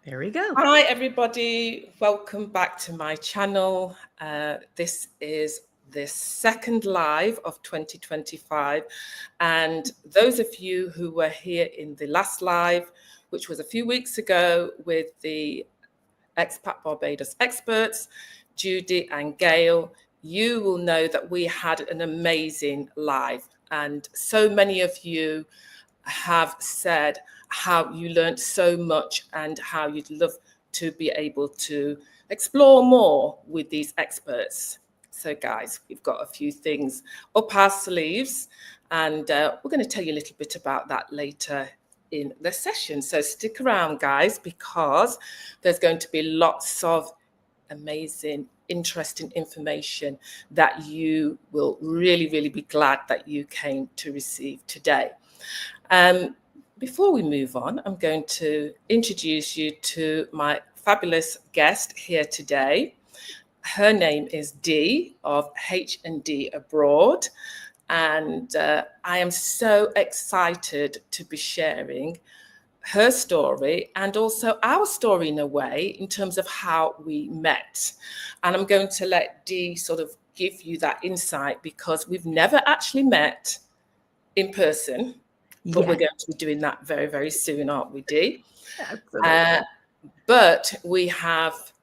There we go. Hi, everybody. Welcome back to my channel. This is the second live of 2025. And those of you who were here in the last live, which was a few weeks ago with the Expat Barbados experts, Judy and Gail, you will know that we had an amazing live. And so many of you have said how you learned so much and how you'd love to be able to explore more with these experts. So guys, we've got a few things up our sleeves, and we're going to tell you a little bit about that later in the session. So stick around, guys, because there's going to be lots of amazing, interesting information that you will really, really be glad that you came to receive today. Before we move on, I'm going to introduce you to my fabulous guest here today. Her name is Dee of H&D Abroad, and I am so excited to be sharing her story and also our story in a way in terms of how we met. And I'm going to let Dee sort of give you that insight because we've never actually met in person. But we're going to be doing that very, very soon, aren't we, Dee? Absolutely. But we have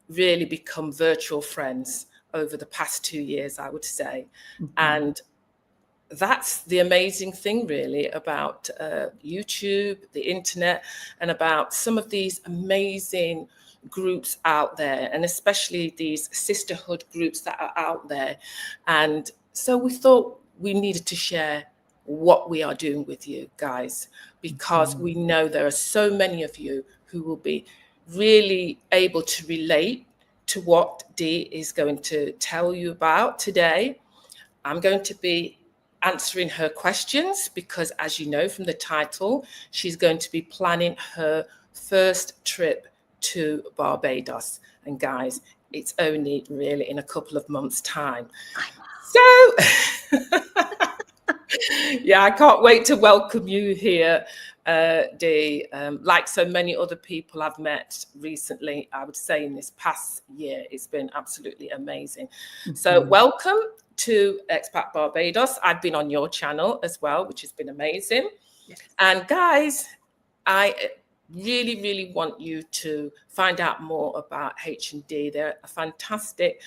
really become virtual friends over the past 2 years, I would say. Mm-hmm. And that's the amazing thing, really, about YouTube, the internet, and about some of these amazing groups out there, and especially these sisterhood groups that are out there. And so we thought we needed to share what we are doing with you guys, because we know there are so many of you who will be really able to relate to what Dee is going to tell you about today. I'm going to be answering her questions because, as you know from the title, she's going to be planning her first trip to Barbados. And guys, it's only really in a couple of months' time. So yeah, I can't wait to welcome you here, Dee. Like so many other people I've met recently, I would say in this past year, it's been absolutely amazing. Mm-hmm. So welcome to Expat Barbados. I've been on your channel as well, which has been amazing. Yes. And guys, I really, really want you to find out more about H&D. They're a fantastic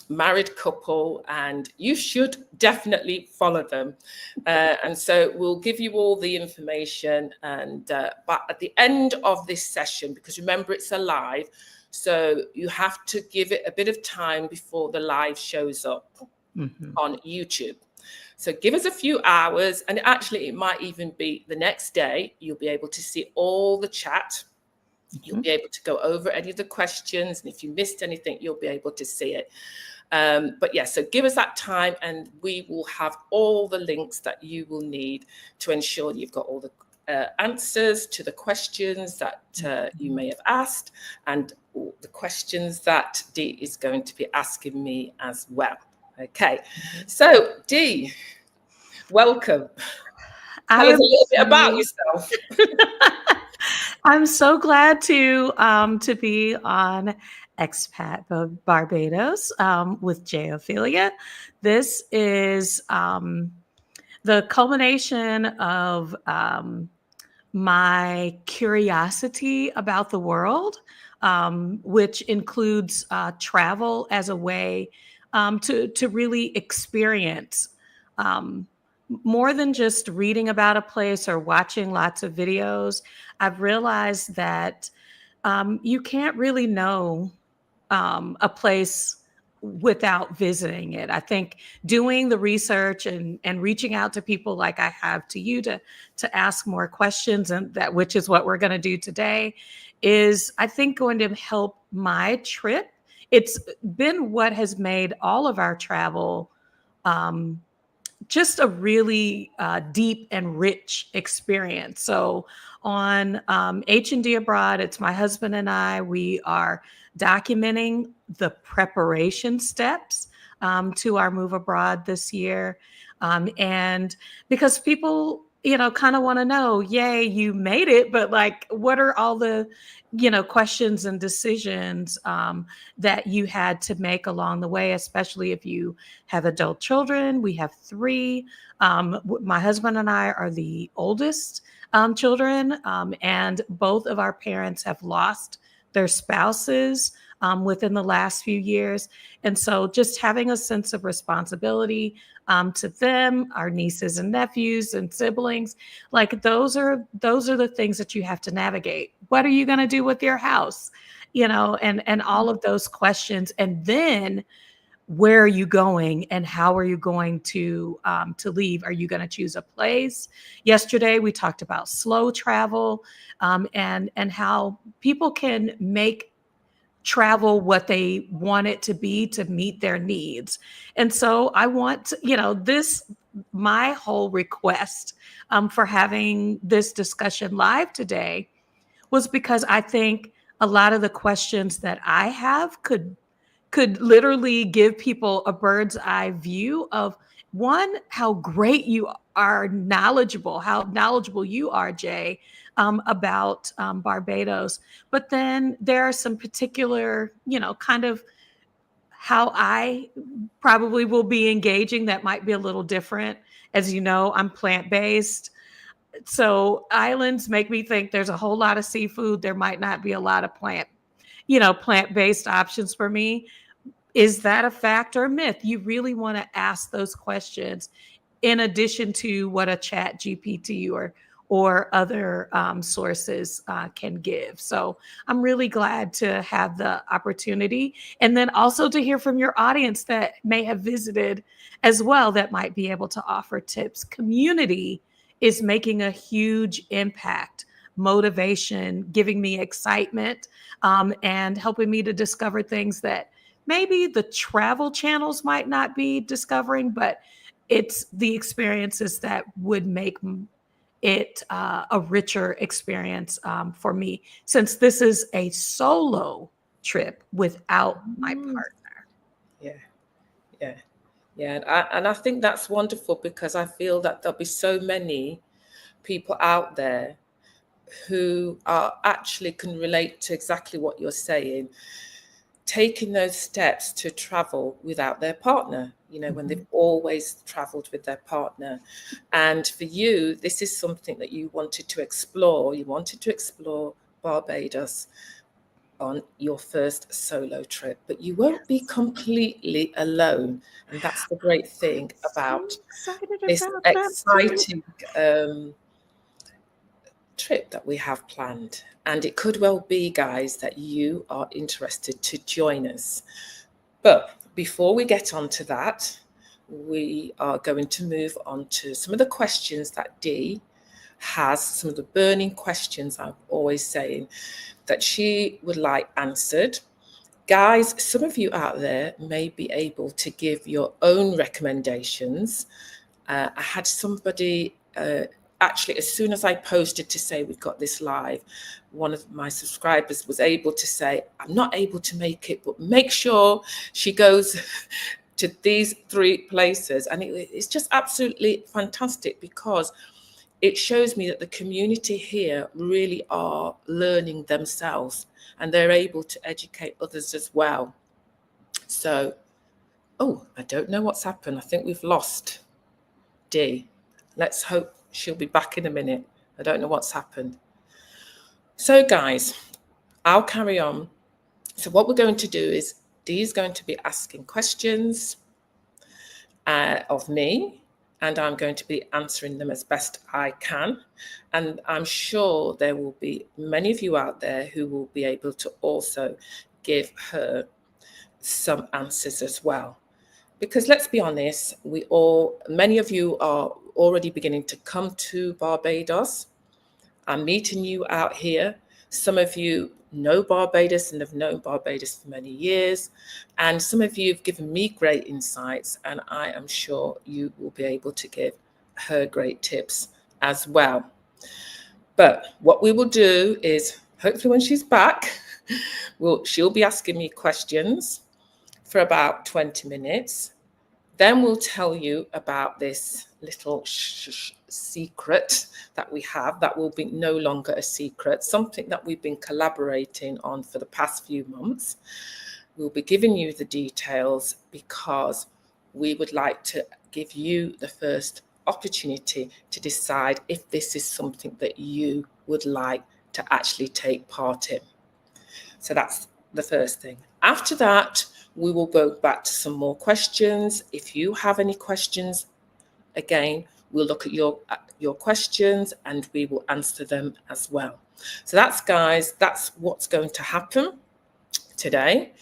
married couple, and you should definitely follow them. And so we'll give you all the information. And but at the end of this session, because remember it's a live, so you have to give it a bit of time before the live shows up on YouTube. So give us a few hours, and actually it might even be the next day. You'll be able to see all the chat. You'll be able to go over any of the questions, and if you missed anything, you'll be able to see it. But yeah, so give us that time and we will have all the links that you will need to ensure you've got all the answers to the questions that you may have asked, and all the questions that Dee is going to be asking me as well. Okay, so Dee, welcome. Tell us a little bit about yourself. I'm so glad to be on Expat Barbados with J. Ophelia. This is the culmination of my curiosity about the world, which includes travel as a way to really experience more than just reading about a place or watching lots of videos. I've realized that you can't really know a place without visiting it. I think doing the research and reaching out to people like I have to you to ask more questions, and that, which is what we're going to do today, is I think going to help my trip. It's been what has made all of our travel just a really deep and rich experience. So on H&D Abroad, it's my husband and I. We are documenting the preparation steps to our move abroad this year. And because people kind of want to know, yay, you made it, but like, what are all the, questions and decisions that you had to make along the way, especially if you have adult children. We have three. My husband and I are the oldest children, and both of our parents have lost their spouses within the last few years. And so just having a sense of responsibility to them, our nieces and nephews and siblings, like those are the things that you have to navigate. What are you going to do with your house? And all of those questions. And then where are you going and how are you going to leave? Are you going to choose a place? Yesterday we talked about slow travel, and how people can make travel what they want it to be to meet their needs. And so I want this, my whole request for having this discussion live today was because I think a lot of the questions that I have could literally give people a bird's eye view of, one, how great you are how knowledgeable you are, Jay, about Barbados. But then there are some particular, kind of how I probably will be engaging that might be a little different. As you know, I'm plant-based. So islands make me think there's a whole lot of seafood. There might not be a lot of plant-based options for me. Is that a fact or a myth? You really want to ask those questions in addition to what a chat GPT or other sources can give. So I'm really glad to have the opportunity, and then also to hear from your audience that may have visited as well, that might be able to offer tips. Community is making a huge impact, motivation, giving me excitement, and helping me to discover things that maybe the travel channels might not be discovering, but it's the experiences that would make it a richer experience for me, since this is a solo trip without my partner. Yeah, yeah, yeah. And I think that's wonderful, because I feel that there'll be so many people out there who are actually can relate to exactly what you're saying, taking those steps to travel without their partner, when they've always traveled with their partner. And for you, this is something that you wanted to explore. You wanted to explore Barbados on your first solo trip, but you won't be completely alone. And that's the great thing about this exciting trip that we have planned. And it could well be, guys, that you are interested to join us. But before we get on to that, we are going to move on to some of the questions that Dee has, some of the burning questions I'm always saying that she would like answered. Guys, some of you out there may be able to give your own recommendations. I had somebody actually, as soon as I posted to say we've got this live, one of my subscribers was able to say, I'm not able to make it, but make sure she goes to these 3 places. And it's just absolutely fantastic, because it shows me that the community here really are learning themselves, and they're able to educate others as well. So, I don't know what's happened. I think we've lost Dee. Let's hope she'll be back in a minute. I don't know what's happened. So guys, I'll carry on. So what we're going to do is Dee is going to be asking questions of me, and I'm going to be answering them as best I can. And I'm sure there will be many of you out there who will be able to also give her some answers as well. Because let's be honest, many of you are already beginning to come to Barbados. I'm meeting you out here. Some of you know Barbados and have known Barbados for many years. And some of you have given me great insights, and I am sure you will be able to give her great tips as well. But what we will do is, hopefully when she's back, she'll be asking me questions for about 20 minutes. Then we'll tell you about this little secret that we have that will be no longer a secret, something that we've been collaborating on for the past few months. We'll be giving you the details because we would like to give you the first opportunity to decide if this is something that you would like to actually take part in. So that's the first thing. After that, we will go back to some more questions. If you have any questions, again, we'll look at your questions and we will answer them as well. So that's, guys, that's what's going to happen today.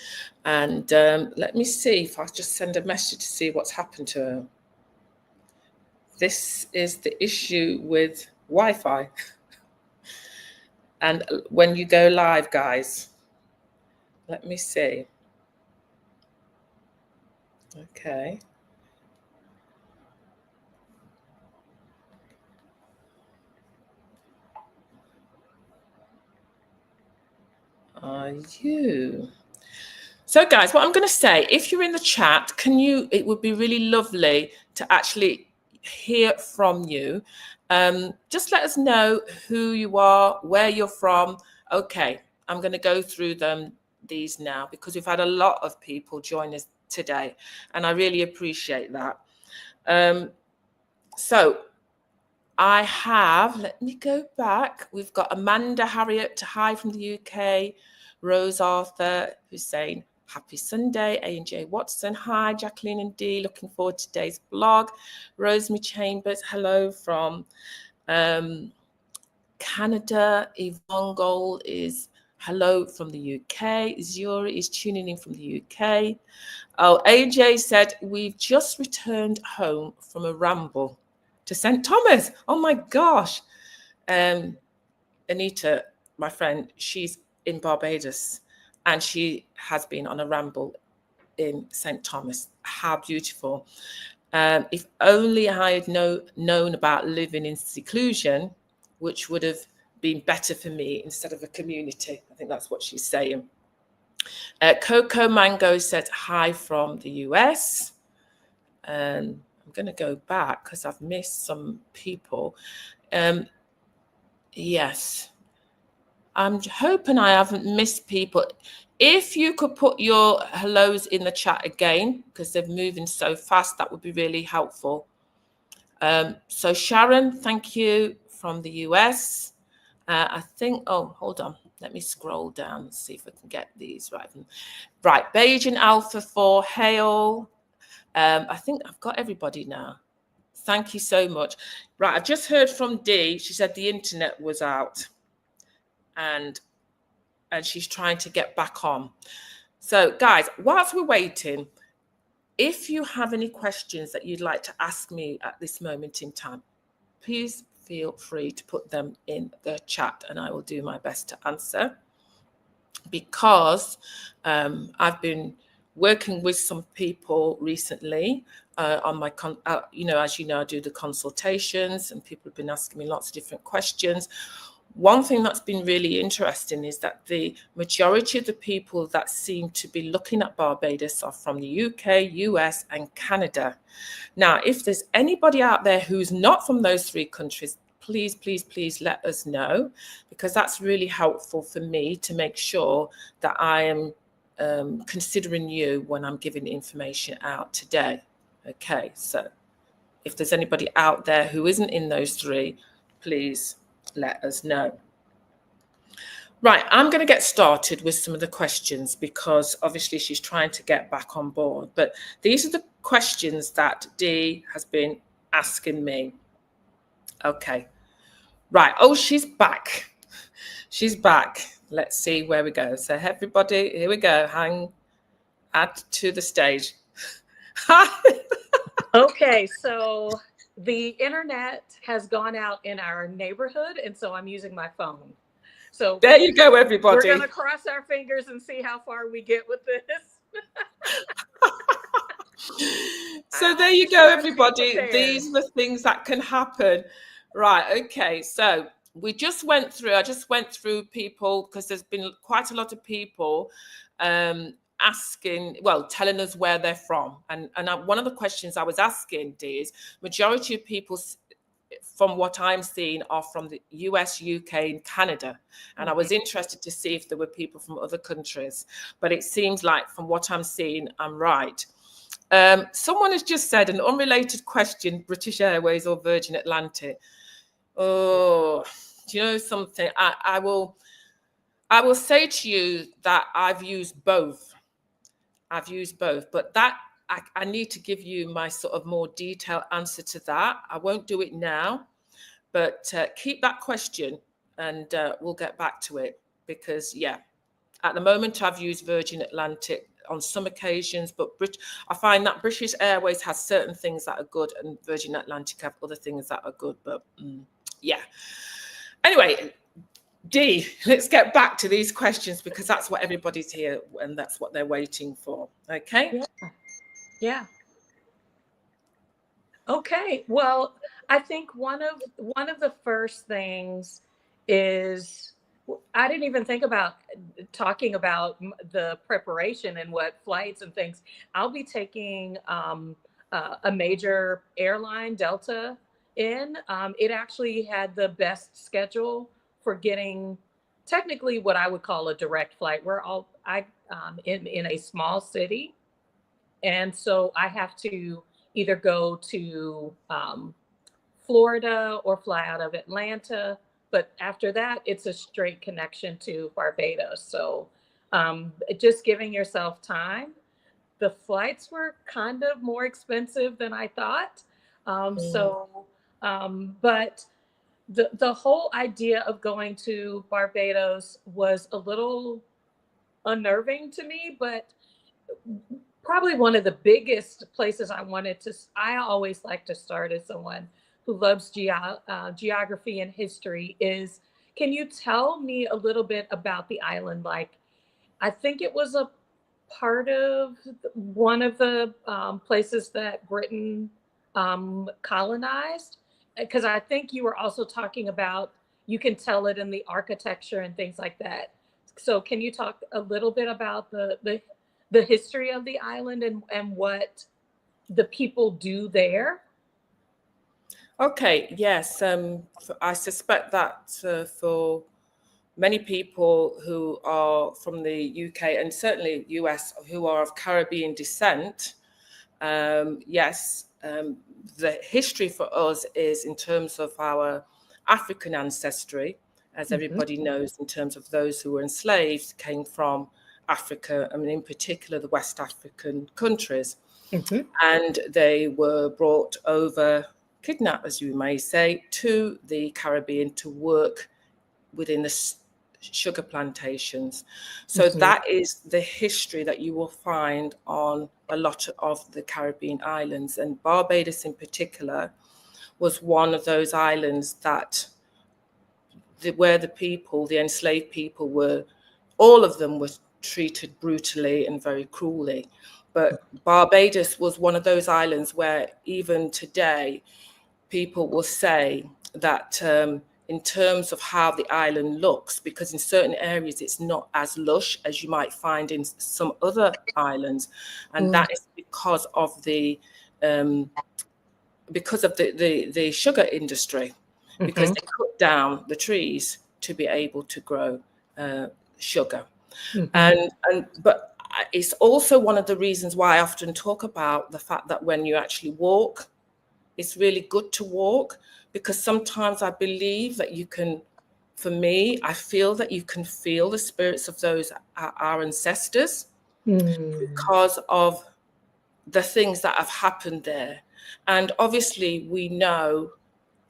And let me see if I just send a message to see what's happened to her. This is the issue with Wi-Fi. And when you go live, guys, let me see. Okay. Are you? So, guys, what I'm going to say, if you're in the chat, it would be really lovely to actually hear from you. Just let us know who you are, where you're from. Okay, I'm going to go through these now because we've had a lot of people join us today, and I really appreciate that. So I have, let me go back. We've got Amanda Harriet, hi from the UK, Rose Arthur, who's saying, happy Sunday. A&J Watson, hi. Jacqueline and Dee, looking forward to today's blog. Rosemary Chambers, hello from Canada. Yvonne Gold is hello from the UK. Zuri is tuning in from the UK. Oh, AJ said, we've just returned home from a ramble to St. Thomas. Oh my gosh. Anita, my friend, she's in Barbados and she has been on a ramble in St. Thomas. How beautiful. If only I had known about living in seclusion, which would have been better for me instead of a community. I think that's what she's saying. Coco Mango said hi from the US. I'm going to go back because I've missed some people. Yes. I'm hoping I haven't missed people. If you could put your hellos in the chat again, because they're moving so fast, that would be really helpful. So Sharon, thank you from the US. I think, oh, hold on. Let me scroll down and see if I can get these right. Right, Beijing Alpha 4, hail. I think I've got everybody now. Thank you so much. Right, I've just heard from Dee. She said the internet was out. And she's trying to get back on. So guys, whilst we're waiting, if you have any questions that you'd like to ask me at this moment in time, please feel free to put them in the chat and I will do my best to answer. Because I've been working with some people recently on my, as you know, I do the consultations and people have been asking me lots of different questions. One thing that's been really interesting is that the majority of the people that seem to be looking at Barbados are from the UK, US, and Canada. Now, if there's anybody out there who's not from those three countries, please, please, please let us know, because that's really helpful for me to make sure that I am considering you when I'm giving information out today. Okay, so if there's anybody out there who isn't in those three, please let us know. Right, I'm going to get started with some of the questions because obviously she's trying to get back on board. But these are the questions that Dee has been asking me. Okay, right. Oh, she's back. She's back. Let's see where we go. So everybody, here we go. Add to the stage. Okay, so the internet has gone out in our neighborhood, and so I'm using my phone. So there you go, everybody. We're going to cross our fingers and see how far we get with this. So there you go, everybody. These are the things that can happen. Right, okay. So I just went through people because there's been quite a lot of people asking, well, telling us where they're from. And one of the questions I was asking, Dee, is majority of people, from what I'm seeing, are from the US, UK, and Canada. And I was interested to see if there were people from other countries. But it seems like from what I'm seeing, I'm right. Someone has just said, an unrelated question, British Airways or Virgin Atlantic. Oh, do you know something? I will say to you that I've used both. But that I need to give you my sort of more detailed answer to that. I won't do it now, but keep that question and we'll get back to it, because yeah, at the moment I've used Virgin Atlantic on some occasions, but I find that British Airways has certain things that are good and Virgin Atlantic have other things that are good. But yeah. Anyway, Dee, let's get back to these questions, because that's what everybody's here and that's what they're waiting for. Okay? Yeah. Okay. Well, I think one of the first things is, I didn't even think about talking about the preparation and what flights and things. I'll be taking a major airline, Delta, in. It actually had the best schedule for getting technically what I would call a direct flight. In a small city, and so I have to either go to Florida or fly out of Atlanta. But after that, it's a straight connection to Barbados. So just giving yourself time. The flights were kind of more expensive than I thought. But the whole idea of going to Barbados was a little unnerving to me, but probably one of the biggest places I always like to start as someone who loves geography and history is, can you tell me a little bit about the island? Like, I think it was a part of one of the places that Britain colonized, because I think you were also talking about, you can tell it in the architecture and things like that. So can you talk a little bit about the history of the island and what the people do there? Okay, yes. I suspect that for many people who are from the UK and certainly US who are of Caribbean descent, yes, the history for us is in terms of our African ancestry, as everybody knows, in terms of those who were enslaved, came from Africa, I mean, in particular, the West African countries. And they were brought over, kidnapped, as you may say, to the Caribbean to work within the sugar plantations. So that is the history that you will find on a lot of the Caribbean islands. And Barbados in particular was one of those islands that where the enslaved people were, all of them were treated brutally and very cruelly. But Barbados was one of those islands where even today, people will say that in terms of how the island looks, because in certain areas it's not as lush as you might find in some other islands, and that is because of the sugar industry, because they cut down the trees to be able to grow sugar, but it's also one of the reasons why I often talk about the fact that when you actually walk, it's really good to walk, because sometimes I believe that you can, for me, I feel that you can feel the spirits of those, our ancestors, because of the things that have happened there. And obviously we know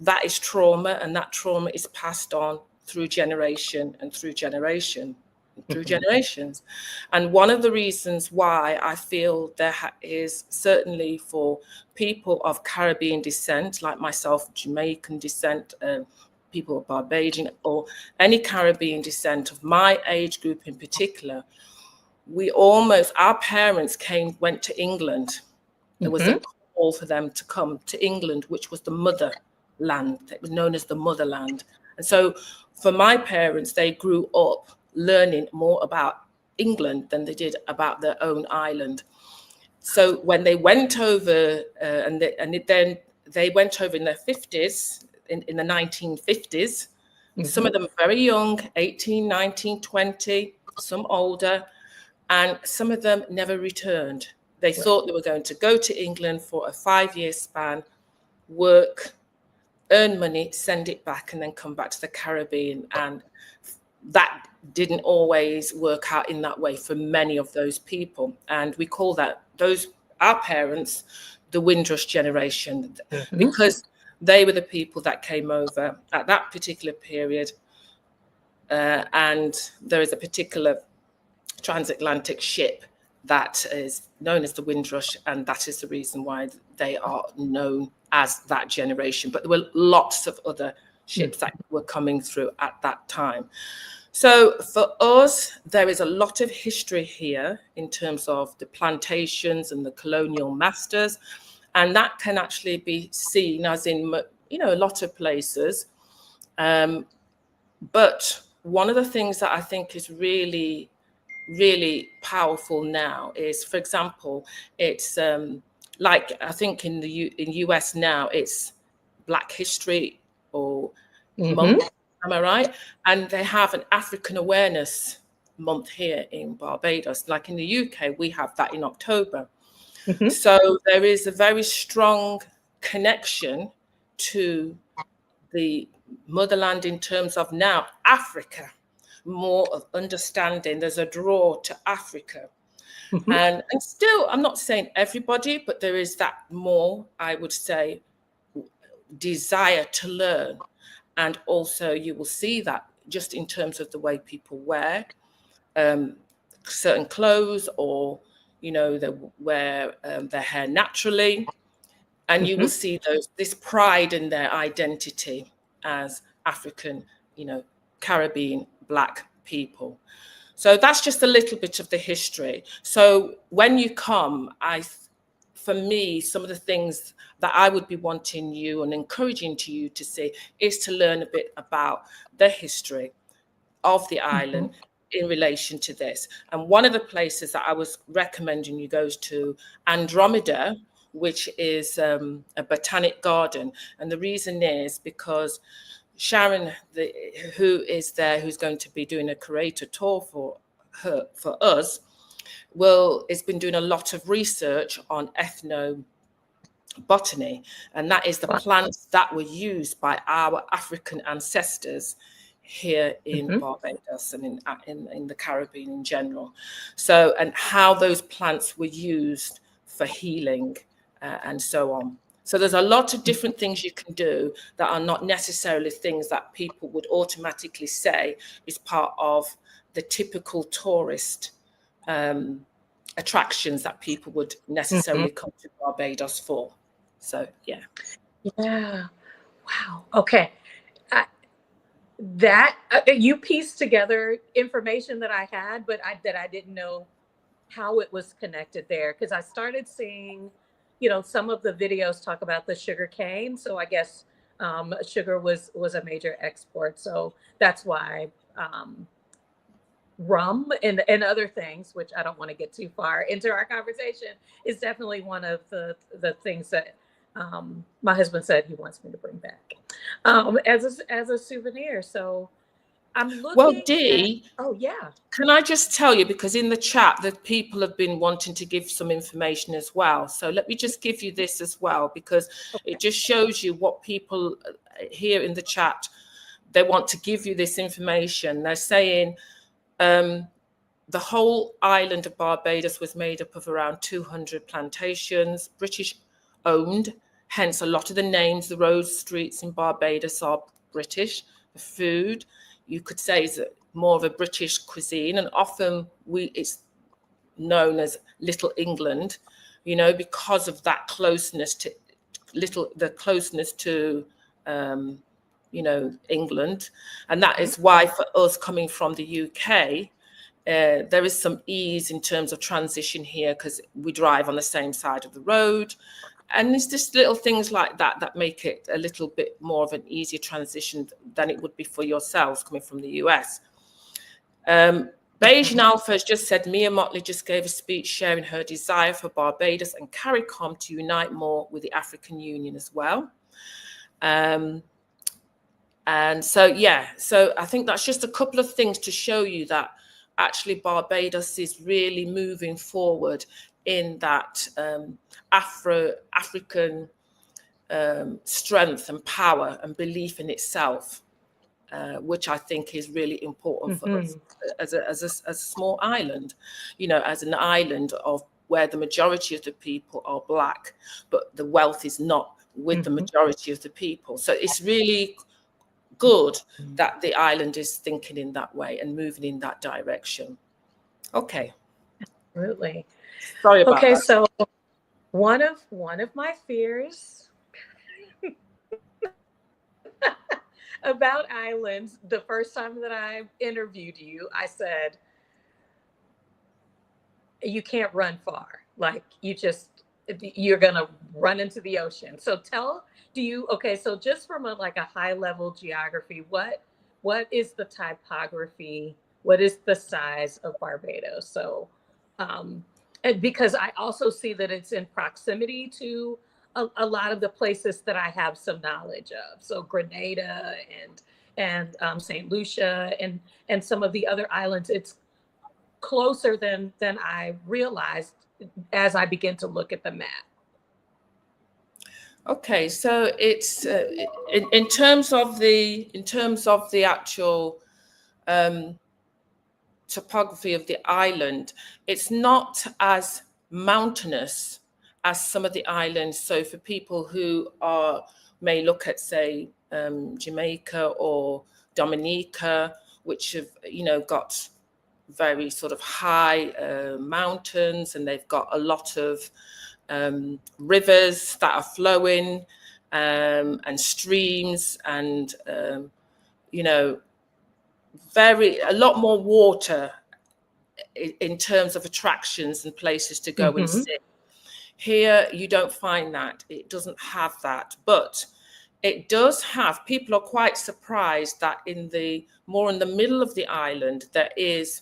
that is trauma, and that trauma is passed on through generation and through generation. Through generations. And one of the reasons why I feel there is, certainly for people of Caribbean descent, like myself, Jamaican descent, people of Barbadian, or any Caribbean descent of my age group in particular, our parents went to England. There was a call for them to come to England, which was the motherland. It was known as the motherland. And so for my parents, they grew up learning more about England than they did about their own island. So when they went over, then they went over in their 50s, in the 1950s, some of them very young, 18, 19, 20, some older, and some of them never returned. They thought they were going to go to England for a 5-year span, work, earn money, send it back, and then come back to the Caribbean. And that didn't always work out in that way for many of those people. And we call our parents, the Windrush generation, because they were the people that came over at that particular period. And there is a particular transatlantic ship that is known as the Windrush, and that is the reason why they are known as that generation. But there were lots of other ships that were coming through at that time. So for us, there is a lot of history here in terms of the plantations and the colonial masters, and that can actually be seen as in, a lot of places. But one of the things that I think is really, really powerful now is, for example, it's like I think in US now it's Black History or Month. Am I right? And they have an African Awareness Month here in Barbados. Like in the UK, we have that in October. So there is a very strong connection to the motherland in terms of now Africa, more of understanding. There's a draw to Africa. And still, I'm not saying everybody, but there is that more, I would say, desire to learn. And also you will see that just in terms of the way people wear certain clothes, or, they wear their hair naturally. And you will see this pride in their identity as African, Caribbean Black people. So that's just a little bit of the history. So when you come, for me, some of the things that I would be wanting you and encouraging to you to see is to learn a bit about the history of the island in relation to this. And one of the places that I was recommending you goes to Andromeda, which is a botanic garden. And the reason is because Sharon, who is there, who's going to be doing a curator tour for us, has been doing a lot of research on ethnobotany, and that is the plants that were used by our African ancestors here in Barbados and in the Caribbean in general. So, and how those plants were used for healing and so on. So there's a lot of different things you can do that are not necessarily things that people would automatically say is part of the typical tourist attractions that people would necessarily come to Barbados for. So, yeah. Yeah. Wow. Okay. You pieced together information that I had, but that I didn't know how it was connected there, because I started seeing, some of the videos talk about the sugar cane. So I guess sugar was a major export. So that's why rum and other things, which I don't want to get too far into our conversation, is definitely one of the things that my husband said he wants me to bring back as a souvenir. So I'm looking. Well, Dee, oh yeah. Can I just tell you, because in the chat that people have been wanting to give some information as well. So let me just give you this as well, because it just shows you what people here in the chat, they want to give you this information. They're saying the whole island of Barbados was made up of around 200 plantations, British owned. Hence, a lot of the names, the roads, streets in Barbados are British. The food, you could say, is more of a British cuisine, and often it's known as Little England, because of that closeness to England. And that is why for us coming from the UK, there is some ease in terms of transition here, because we drive on the same side of the road. And it's just little things like that make it a little bit more of an easier transition than it would be for yourselves coming from the US. But Bayesian Alpha has just said Mia Motley just gave a speech sharing her desire for Barbados and CARICOM to unite more with the African Union as well. And so, yeah, so I think that's just a couple of things to show you that actually Barbados is really moving forward in that African strength and power and belief in itself, which I think is really important for us as a small island, you know, as an island of where the majority of the people are Black, but the wealth is not with the majority of the people. So it's really good that the island is thinking in that way and moving in that direction. Okay. Absolutely. Sorry about that. Okay, so one of my fears about islands, the first time that I interviewed you, I said, you can't run far. Like you're gonna run into the ocean. So so just from a high level geography, what is the topography? What is the size of Barbados? So and because I also see that it's in proximity to a lot of the places that I have some knowledge of. So Grenada and St. Lucia and some of the other islands, it's closer than I realized as I begin to look at the map. Okay, so it's in terms of the actual topography of the island, it's not as mountainous as some of the islands. So for people who may look at, say, Jamaica or Dominica, which have, you know, got very sort of high mountains, and they've got a lot of rivers that are flowing and streams and you know, a lot more water in terms of attractions and places to go and sit. Here you don't find that. It doesn't have that, but it does have, people are quite surprised that in the middle of the island there is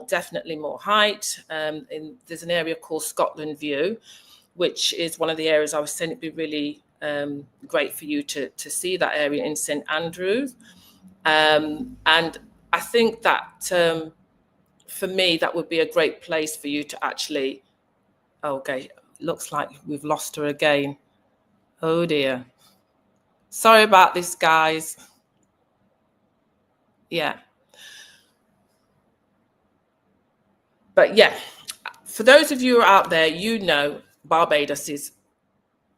definitely more height. There's an area called Scotland View, which is one of the areas I was saying it'd be really great for you to see that area in St. Andrews. And I think that for me, that would be a great place for you to actually, okay, looks like we've lost her again. Oh dear. Sorry about this, guys. Yeah. But yeah, for those of you out there, you know, Barbados is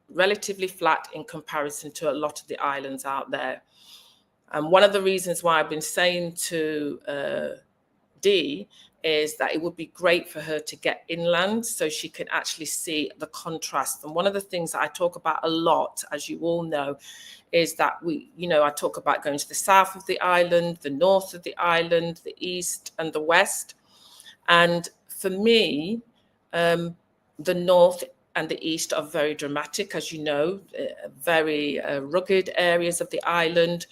relatively flat in comparison to a lot of the islands out there. And one of the reasons why I've been saying to Dee is that it would be great for her to get inland so she can actually see the contrast. And one of the things that I talk about a lot, as you all know, is that I talk about going to the south of the island, the north of the island, the east and the west. And for me, the north and the east are very dramatic, as you know, very rugged areas of the island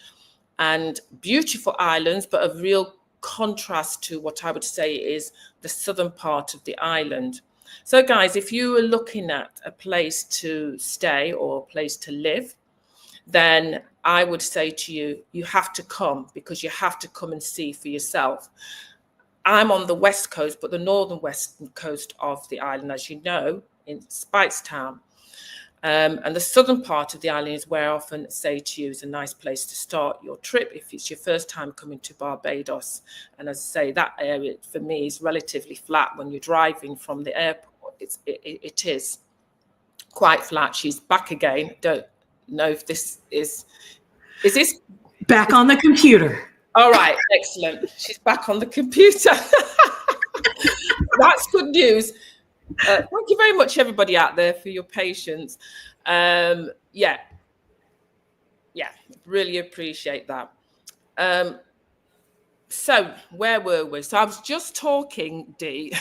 and beautiful islands, but of real contrast to what I would say is the southern part of the island. So guys, if you were looking at a place to stay or a place to live, then I would say to you, you have to come, because you have to come and see for yourself. I'm on the west coast, but the northern western coast of the island, as you know, in Speightstown. And the southern part of the island is where I often say to you is a nice place to start your trip if it's your first time coming to Barbados. And as I say, that area for me is relatively flat when you're driving from the airport. It is quite flat. She's back again. Don't know if this is this back on the computer. All right, excellent. She's back on the computer. That's good news. Thank you very much, everybody out there, for your patience. Yeah, really appreciate that. So where were we? So I was just talking, Dee,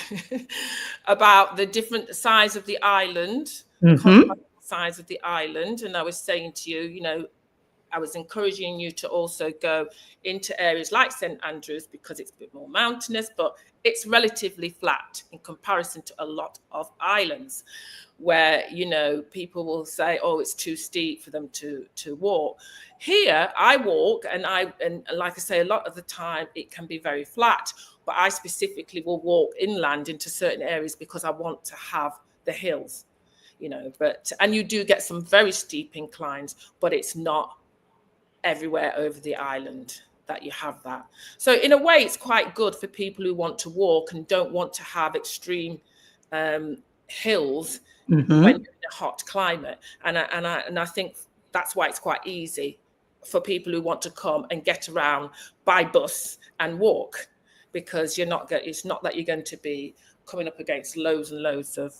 about the different size of the island, size of the island, and I was saying to you, I was encouraging you to also go into areas like St Andrews because it's a bit more mountainous, but it's relatively flat in comparison to a lot of islands where, you know, people will say, oh, it's too steep for them to walk. Here I walk, and like I say, a lot of the time it can be very flat, but I specifically will walk inland into certain areas because I want to have the hills, you know. And you do get some very steep inclines, but it's not everywhere over the island that you have that. So in a way, it's quite good for people who want to walk and don't want to have extreme hills when you're in a hot climate. And I think that's why it's quite easy for people who want to come and get around by bus and walk, because it's not that you're going to be coming up against loads and loads of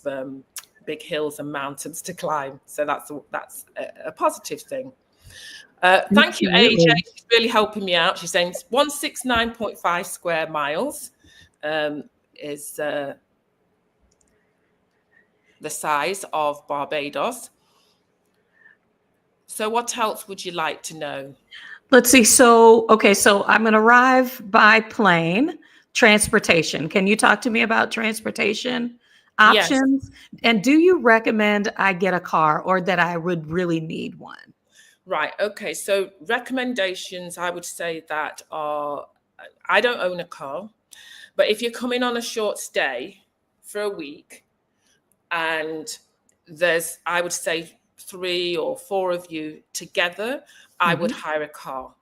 big hills and mountains to climb. So that's a positive thing. Thank you, AJ. She's really helping me out. She's saying 169.5 square miles is the size of Barbados. So what else would you like to know? Let's see. So I'm going to arrive by plane. Transportation. Can you talk to me about transportation options? Yes. And do you recommend I get a car, or that I would really need one? Right. Okay. So recommendations, I would say that I don't own a car, but if you're coming on a short stay for a week, and I would say 3 or 4 of you together, I would hire a car,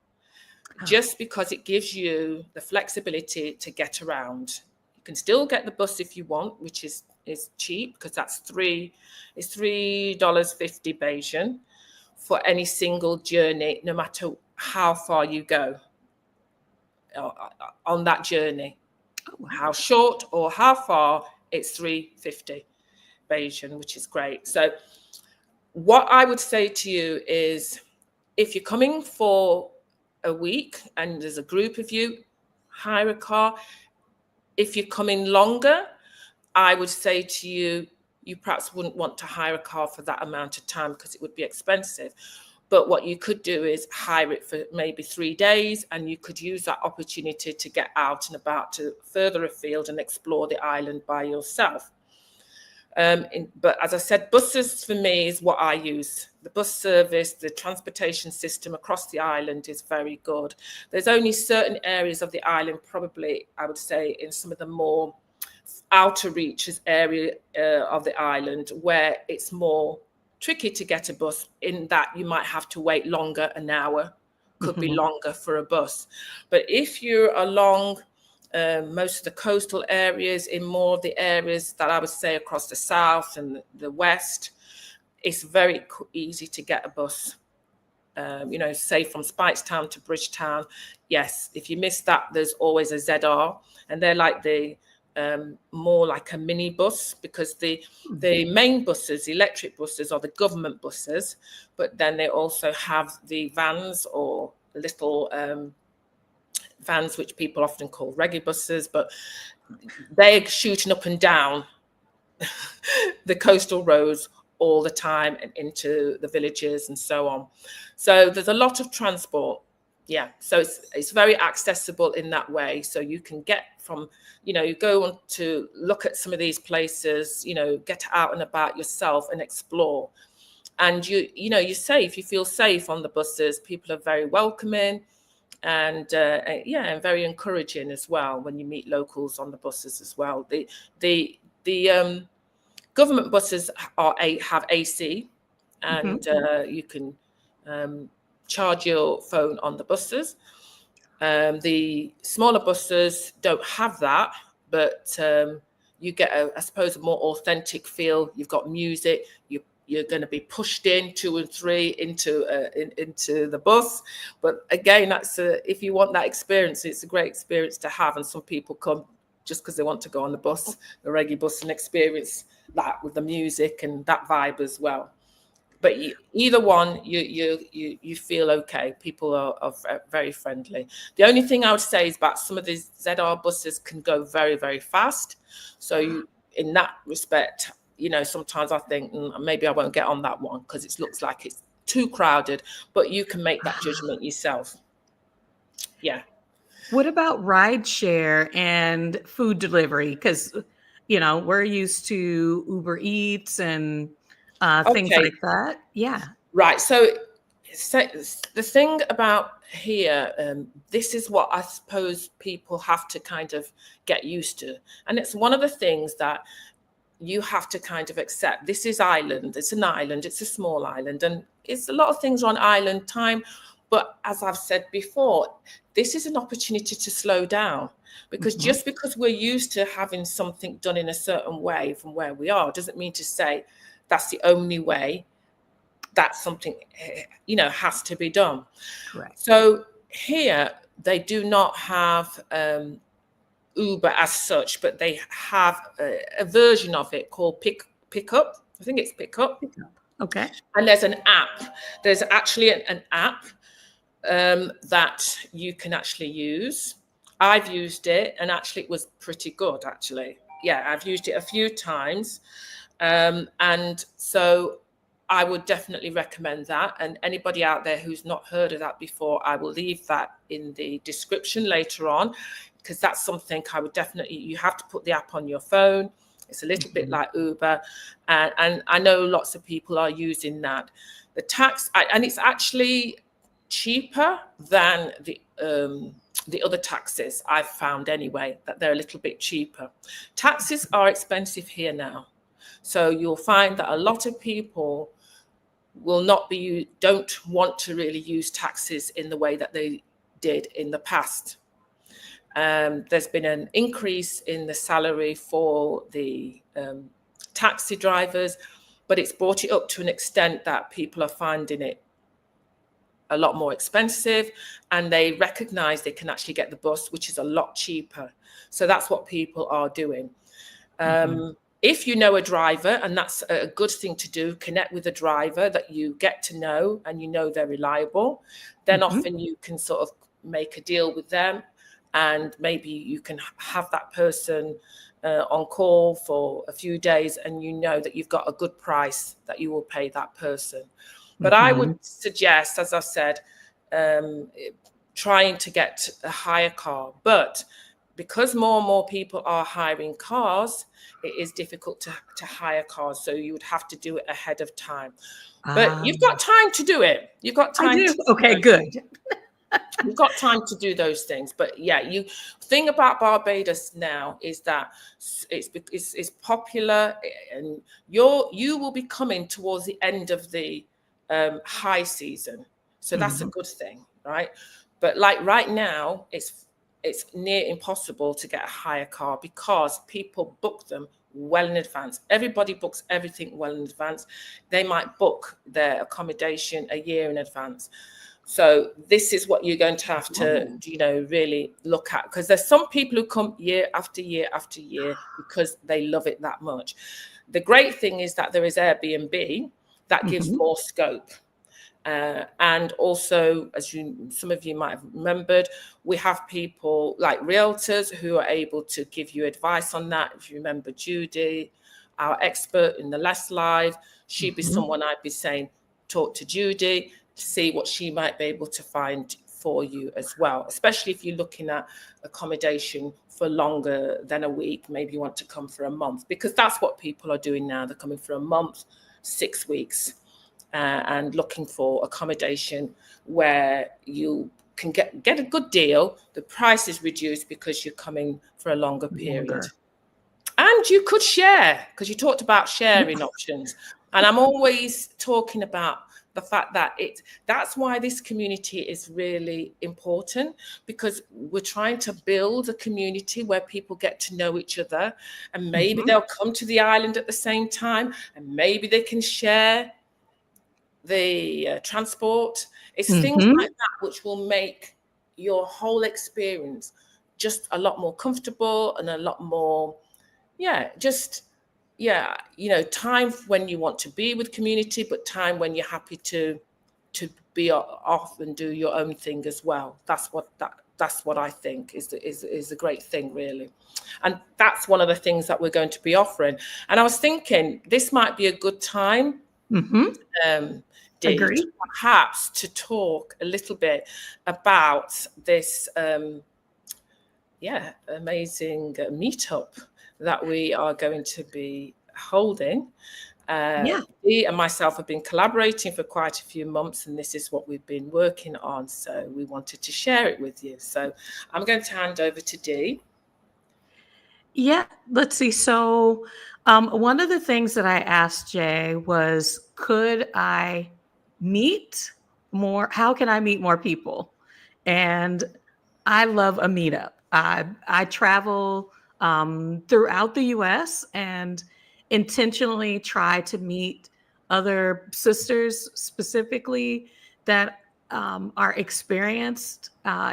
just because it gives you the flexibility to get around. You can still get the bus if you want, which is cheap, because that's $3.50 Bajan for any single journey, no matter how far you go on that journey. How short or how far, it's $3.50 Bajan, which is great. So what I would say to you is, if you're coming for a week and there's a group of you, hire a car. If you're coming longer, I would say to you, you perhaps wouldn't want to hire a car for that amount of time because it would be expensive. But what you could do is hire it for maybe 3 days, and you could use that opportunity to get out and about to further afield and explore the island by yourself. But as I said, buses for me is what I use. The bus service, the transportation system across the island is very good. There's only certain areas of the island, probably, I would say, in some of the more outer reaches area of the island, where it's more tricky to get a bus, in that you might have to wait longer, an hour, could be longer for a bus. But if you're along most of the coastal areas, in more of the areas that I would say across the south and the west, it's very easy to get a bus. Say from Speightstown to Bridgetown. Yes, if you miss that, there's always a ZR, and they're like the more like a mini bus, because the main buses, the electric buses, are the government buses, but then they also have the vans, or little vans, which people often call reggae buses, but they're shooting up and down the coastal roads all the time and into the villages and so on. So there's a lot of transport. Yeah, so it's very accessible in that way. So you can get from, you go on to look at some of these places, get out and about yourself and explore. And you're safe. You feel safe on the buses. People are very welcoming. And and very encouraging as well when you meet locals on the buses as well. The government buses have AC, and you can charge your phone on the buses. The smaller buses don't have that, but you get I suppose a more authentic feel. You've got music. You're going to be pushed in 2 and 3 into the bus. But again, that's if you want that experience, it's a great experience to have. And some people come just because they want to go on the bus, the reggae bus, and experience that with the music and that vibe as well. But either one, you feel okay. People are very friendly. The only thing I would say is about some of these ZR buses can go very, very fast. So in that respect, sometimes I think maybe I won't get on that one because it looks like it's too crowded, but you can make that judgment yourself. Yeah. What about ride share and food delivery? Because, we're used to Uber Eats and things Okay. like that. Yeah. Right. So the thing about here, this is what I suppose people have to kind of get used to. And it's one of the things that you have to kind of accept. This is Ireland. It's an island. It's a small island. And it's a lot of things on island time. But as I've said before, this is an opportunity to slow down, because just because we're used to having something done in a certain way from where we are doesn't mean to say that's the only way that something, has to be done. Correct. So here they do not have Uber as such, but they have a version of it called Pickup. I think it's Pickup. Okay. And there's an app. There's actually an app that you can actually use. I've used it, and actually it was pretty good, actually. Yeah, I've used it a few times. And so I would definitely recommend that. And anybody out there who's not heard of that before, I will leave that in the description later on, because that's something I would definitely, you have to put the app on your phone. It's a little bit like Uber. And I know lots of people are using that. The tax, and it's actually cheaper than the other taxes I've found anyway, that they're a little bit cheaper. Taxes are expensive here now. So you'll find that a lot of people don't want to really use taxis in the way that they did in the past. There's been an increase in the salary for the taxi drivers, but it's brought it up to an extent that people are finding it a lot more expensive, and they recognize they can actually get the bus, which is a lot cheaper. So that's what people are doing. If you know a driver, and that's a good thing to do, connect with a driver that you get to know and you know they're reliable, then often you can sort of make a deal with them, and maybe you can have that person on call for a few days, and you know that you've got a good price that you will pay that person. But I would suggest, as I said, trying to get a hire car. But because more and more people are hiring cars, it is difficult to hire cars. So you would have to do it ahead of time. But you've got time to do it. You've got time. I do. Okay, good. You've got time to do those things. But yeah, thing about Barbados now is that it's popular, and you will be coming towards the end of the high season. So that's a good thing, right? But like right now, it's near impossible to get a hire car because people book them well in advance. Everybody books everything well in advance. They might book their accommodation a year in advance. So this is what you're going to have to, really look at, because there's some people who come year after year after year because they love it that much. The great thing is that there is Airbnb that gives more scope. And also, as some of you might have remembered, we have people like realtors who are able to give you advice on that. If you remember Judy, our expert in the last live, she'd be someone I'd be saying, talk to Judy, to see what she might be able to find for you as well, especially if you're looking at accommodation for longer than a week. Maybe you want to come for a month, because that's what people are doing now. They're coming for a month, 6 weeks. And looking for accommodation where you can get a good deal. The price is reduced because you're coming for a longer period. And you could share, because you talked about sharing options. And I'm always talking about the fact that that's why this community is really important, because we're trying to build a community where people get to know each other, and maybe they'll come to the island at the same time, and maybe they can share the transport. It's things like that which will make your whole experience just a lot more comfortable and a lot more, time when you want to be with community, but time when you're happy to be off and do your own thing as well. That's what I think is a great thing, really. And that's one of the things that we're going to be offering. And I was thinking this might be a good time Dee, Agree. perhaps to talk a little bit about this, amazing meetup that we are going to be holding. Dee and myself have been collaborating for quite a few months, and this is what we've been working on. So we wanted to share it with you. So I'm going to hand over to Dee. Yeah, let's see. So, one of the things that I asked Jay was, could I meet more? How can I meet more people? And I love a meetup. I travel throughout the U.S. and intentionally try to meet other sisters specifically that are experienced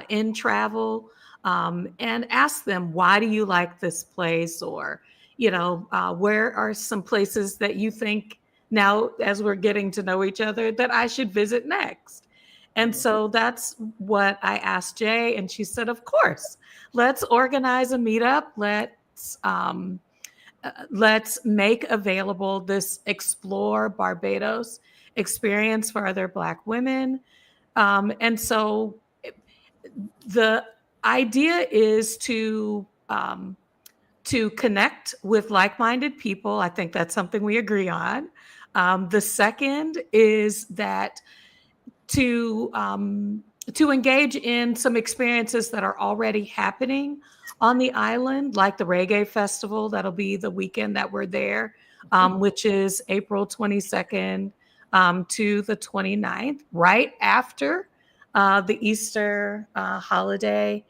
in travel, and ask them, why do you like this place? Or, where are some places that you think, now as we're getting to know each other, that I should visit next? And so that's what I asked Jay, and she said, of course, let's organize a meetup. Let's make available this Explore Barbados experience for other Black women. And so the idea is to connect with like-minded people. I think that's something we agree on. The second is that to engage in some experiences that are already happening on the island, like the Reggae Festival. That'll be the weekend that we're there, which is April 22nd to the 29th, right after the Easter holiday.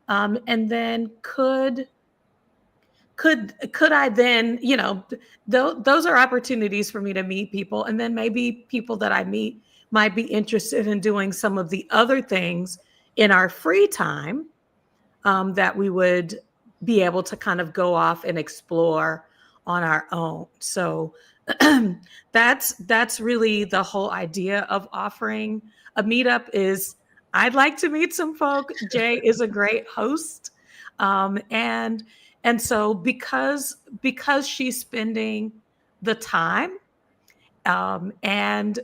And then could I then, those are opportunities for me to meet people, and then maybe people that I meet might be interested in doing some of the other things in our free time, that we would be able to kind of go off and explore on our own. So that's really the whole idea of offering a meetup. Is I'd like to meet some folk. Jay is a great host, and so because she's spending the time, and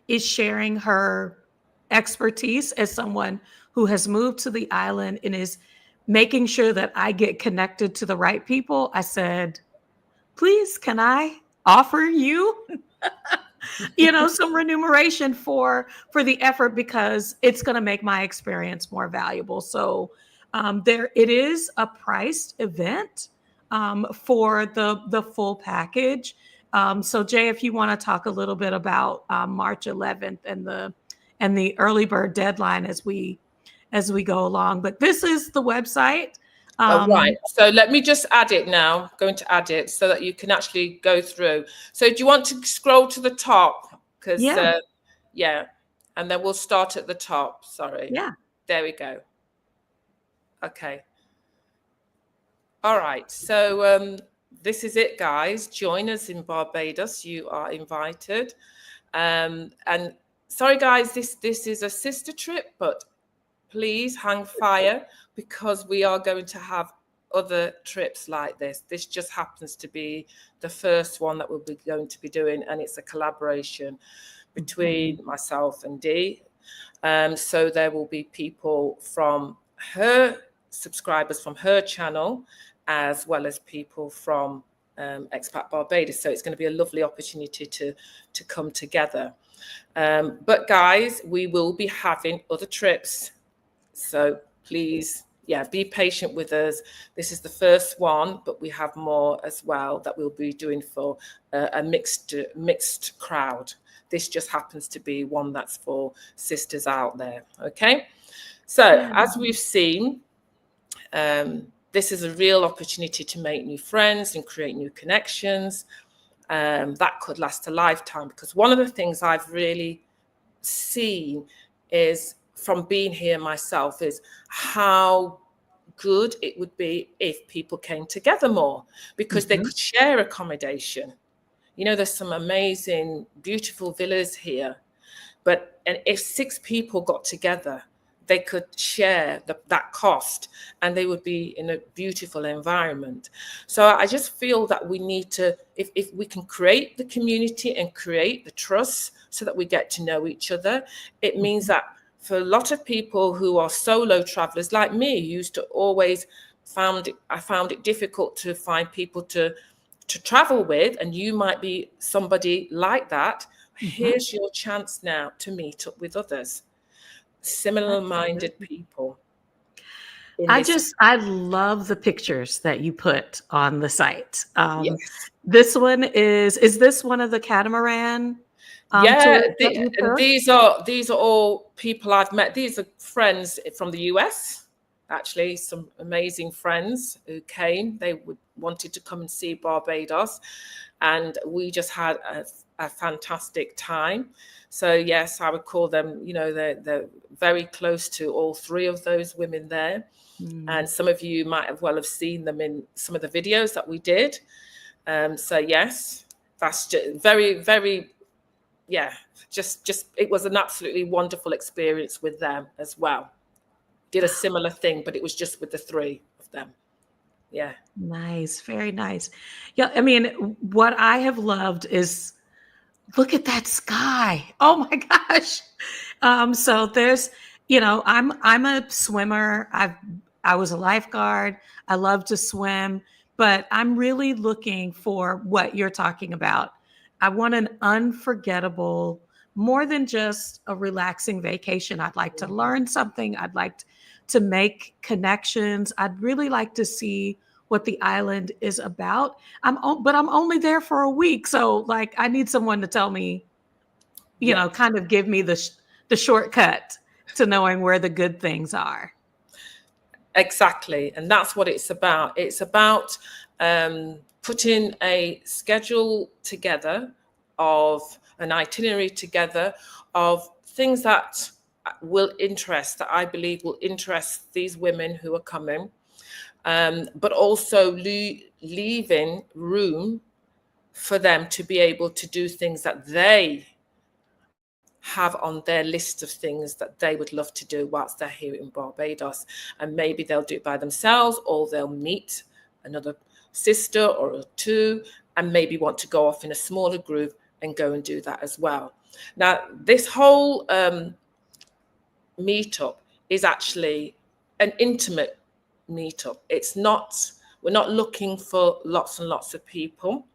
is sharing her expertise as someone who has moved to the island and is making sure that I get connected to the right people, I said, please, can I offer you some remuneration for the effort, because it's going to make my experience more valuable. So it is a priced event for the full package. So Jay, if you want to talk a little bit about March 11th and the early bird deadline as we go along. But this is the website. Right. So let me just add it now. I'm going to add it so that you can actually go through. So do you want to scroll to the top? Because and then we'll start at the top. Sorry. Yeah. There we go. Okay. All right. So this is it, guys. Join us in Barbados. You are invited. And sorry, guys, this is a sister trip, but please hang fire, because we are going to have other trips like this. This just happens to be the first one that we'll be going to be doing, and it's a collaboration between myself and Dee. So there will be people from her subscribers from her channel, as well as people from Expat Barbados. So it's going to be a lovely opportunity to come together. But guys, we will be having other trips. So please, be patient with us. This is the first one, but we have more as well that we'll be doing for a mixed crowd. This just happens to be one that's for sisters out there. Okay. So as we've seen, this is a real opportunity to make new friends and create new connections. That could last a lifetime, because one of the things I've really seen is, from being here myself, is how good it would be if people came together more, because they could share accommodation. There's some amazing, beautiful villas here, and if 6 people got together, they could share that cost, and they would be in a beautiful environment. So I just feel that we need to, if we can create the community and create the trust so that we get to know each other, it means that for a lot of people who are solo travelers like me, used to always I found it difficult to find people to travel with, and you might be somebody like that. Here's your chance now to meet up with others, similar-minded people. I love the pictures that you put on the site. Yes. This one is this one of the catamaran Yeah, tours that you took? these are all people I've met. These are friends from the US, actually, some amazing friends who came. They wanted to come and see Barbados, and we just had a fantastic time. So yes, I would call them, they're very close to all three of those women there. And some of you might have seen them in some of the videos that we did. So yes, that's just very, very, yeah, just it was an absolutely wonderful experience with them as well. Did a similar thing, but it was just with the three of them. Yeah. Nice, very nice. Yeah, I mean, what I have loved is look at that sky. Oh my gosh. So there's, I'm a swimmer. I was a lifeguard. I love to swim, but I'm really looking for what you're talking about. I want an unforgettable, more than just a relaxing vacation. I'd like to learn something. I'd like to make connections. I'd really like to see what the island is about. But I'm only there for a week, so like I need someone to tell me, Yeah. kind of give me the shortcut to knowing where the good things are. Exactly. And that's what it's about. It's about putting a schedule together, of an itinerary together of things that that I believe will interest these women who are coming, but also leaving room for them to be able to do things that they have on their list of things that they would love to do whilst they're here in Barbados. And maybe they'll do it by themselves, or they'll meet another sister or two and maybe want to go off in a smaller group and go and do that as well. Now, this whole meetup is actually an intimate meetup. We're not looking for lots and lots of people.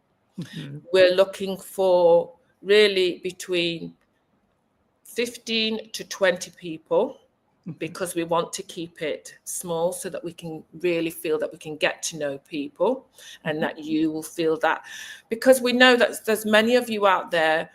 We're looking for really between 15 to 20 people, because we want to keep it small so that we can really feel that we can get to know people, and that you will feel that, because we know that there's many of you out there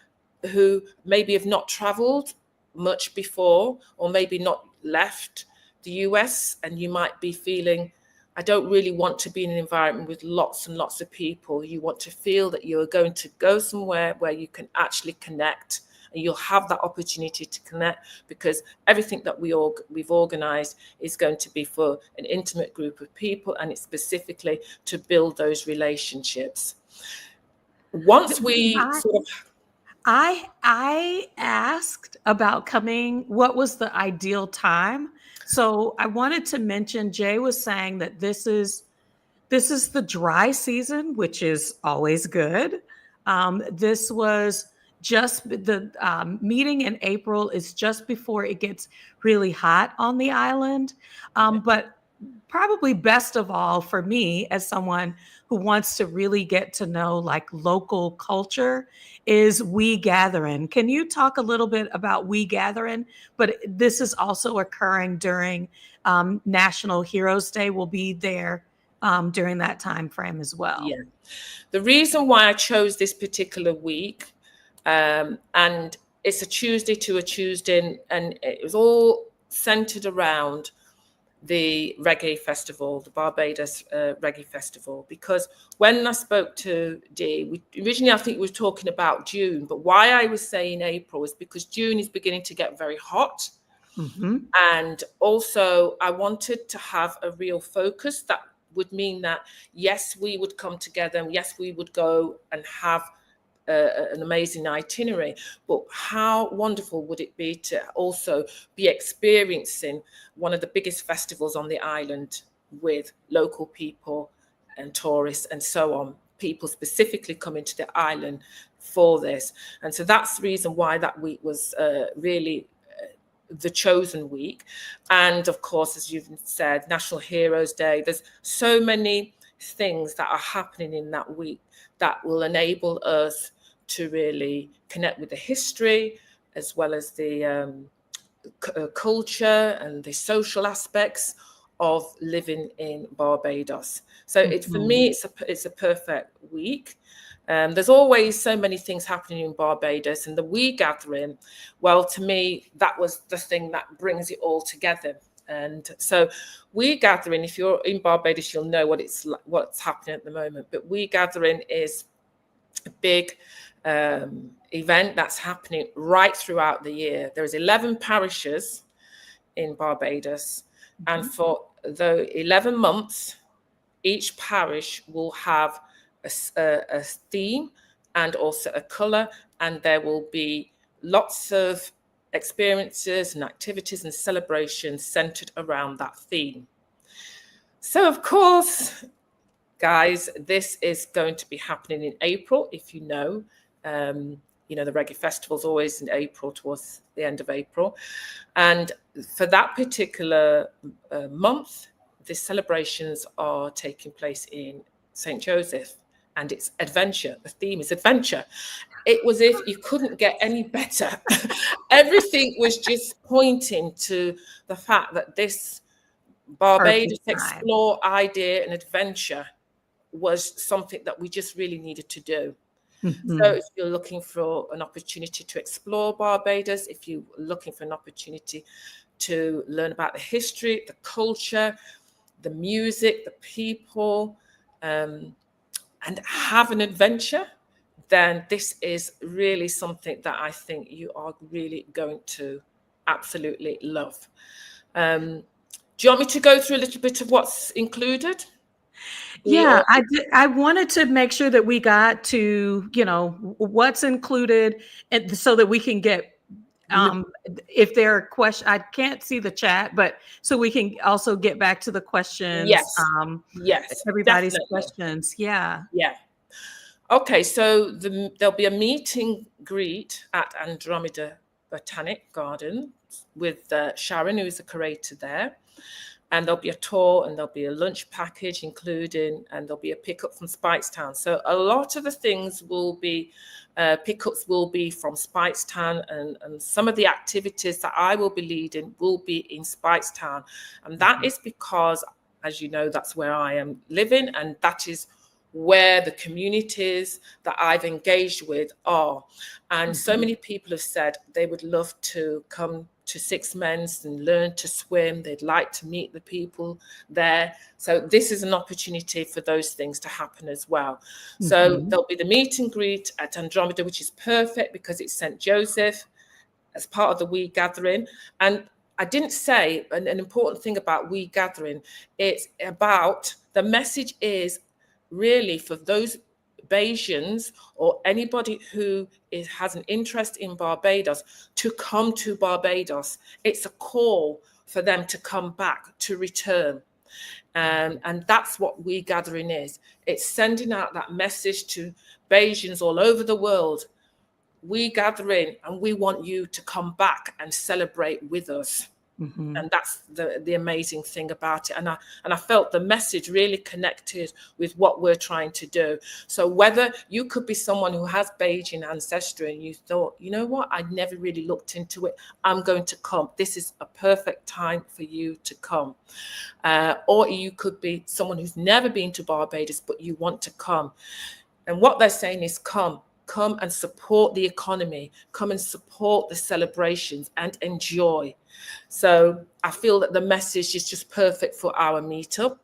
who maybe have not traveled much before, or maybe not left the US, and you might be feeling, I don't really want to be in an environment with lots and lots of people. You want to feel that you are going to go somewhere where you can actually connect, and you'll have that opportunity to connect, because everything that we've organized is going to be for an intimate group of people, and it's specifically to build those relationships. Once we I asked about coming, what was the ideal time? So I wanted to mention, Jay was saying that this is the dry season, which is always good. This was just the meeting in April is just before it gets really hot on the island. But probably best of all for me, as someone who wants to really get to know like local culture, is We Gathering. Can you talk a little bit about We Gathering? But this is also occurring during National Heroes Day. We'll be there during that time frame as well. Yeah. The reason why I chose this particular week, and it's a Tuesday to a Tuesday, and it was all centered around the reggae festival, the Barbados reggae festival, because when I spoke to Dee, originally I think we were talking about June, but why I was saying April is because June is beginning to get very hot. And also I wanted to have a real focus that would mean that, yes, we would come together, and yes, we would go and have an amazing itinerary, but how wonderful would it be to also be experiencing one of the biggest festivals on the island with local people and tourists and so on, people specifically coming to the island for this. And so that's the reason why that week was really the chosen week. And of course, as you've said, National Heroes Day, there's so many things that are happening in that week that will enable us to really connect with the history as well as the culture and the social aspects of living in Barbados. So for me, it's a perfect week. There's always so many things happening in Barbados, and the We Gathering, well, to me, that was the thing that brings it all together. And so We Gathering, if you're in Barbados, you'll know what's happening at the moment. But We Gathering is a big event that's happening right throughout the year. There's 11 parishes in Barbados, and for the 11 months, each parish will have a theme and also a colour, and there will be lots of experiences and activities and celebrations centred around that theme. So, of course, guys, this is going to be happening in April, if you know. The Reggae Festival is always in April, towards the end of April. And for that particular month, the celebrations are taking place in St. Joseph, and it's adventure. The theme is adventure. It was if you couldn't get any better. Everything was just pointing to the fact that this Barbados Explore idea and adventure was something that we just really needed to do. So if you're looking for an opportunity to explore Barbados, if you're looking for an opportunity to learn about the history, the culture, the music, the people, and have an adventure, then this is really something that I think you are really going to absolutely love. Do you want me to go through a little bit of what's included? Yeah, I wanted to make sure that we got to, what's included, and so that we can get, if there are questions, I can't see the chat, but so we can also get back to the questions. Yes, everybody's definitely. questions. Yeah. Okay, so there'll be a meet and greet at Andromeda Botanic Garden with Sharon, who is the curator there. And there'll be a tour, and there'll be a lunch package including, and there'll be a pickup from Speightstown. So a lot of the things will be, pickups will be from Speightstown, and some of the activities that I will be leading will be in Speightstown. And that is because, as you know, that's where I am living, and that is where the communities that I've engaged with are. And so many people have said they would love to come to Six Men's and learn to swim. They'd like to meet the people there. So this is an opportunity for those things to happen as well. So there'll be the meet and greet at Andromeda, which is perfect because it's St. Joseph as part of the We Gathering. And I didn't say an important thing about We Gathering. It's about, the message is really for those Bajans or anybody who has an interest in Barbados to come to Barbados. It's a call for them to come back, to return. And that's what We Gathering is. It's sending out that message to Bajans all over the world. We Gathering, and we want you to come back and celebrate with us. And that's the amazing thing about it. And I felt the message really connected with what we're trying to do. So whether you could be someone who has Bajan ancestry and you thought, you know what, I never really looked into it, I'm going to come. This is a perfect time for you to come. Or you could be someone who's never been to Barbados, but you want to come. And what they're saying is come and support the economy, come and support the celebrations and enjoy. So I feel that the message is just perfect for our meetup.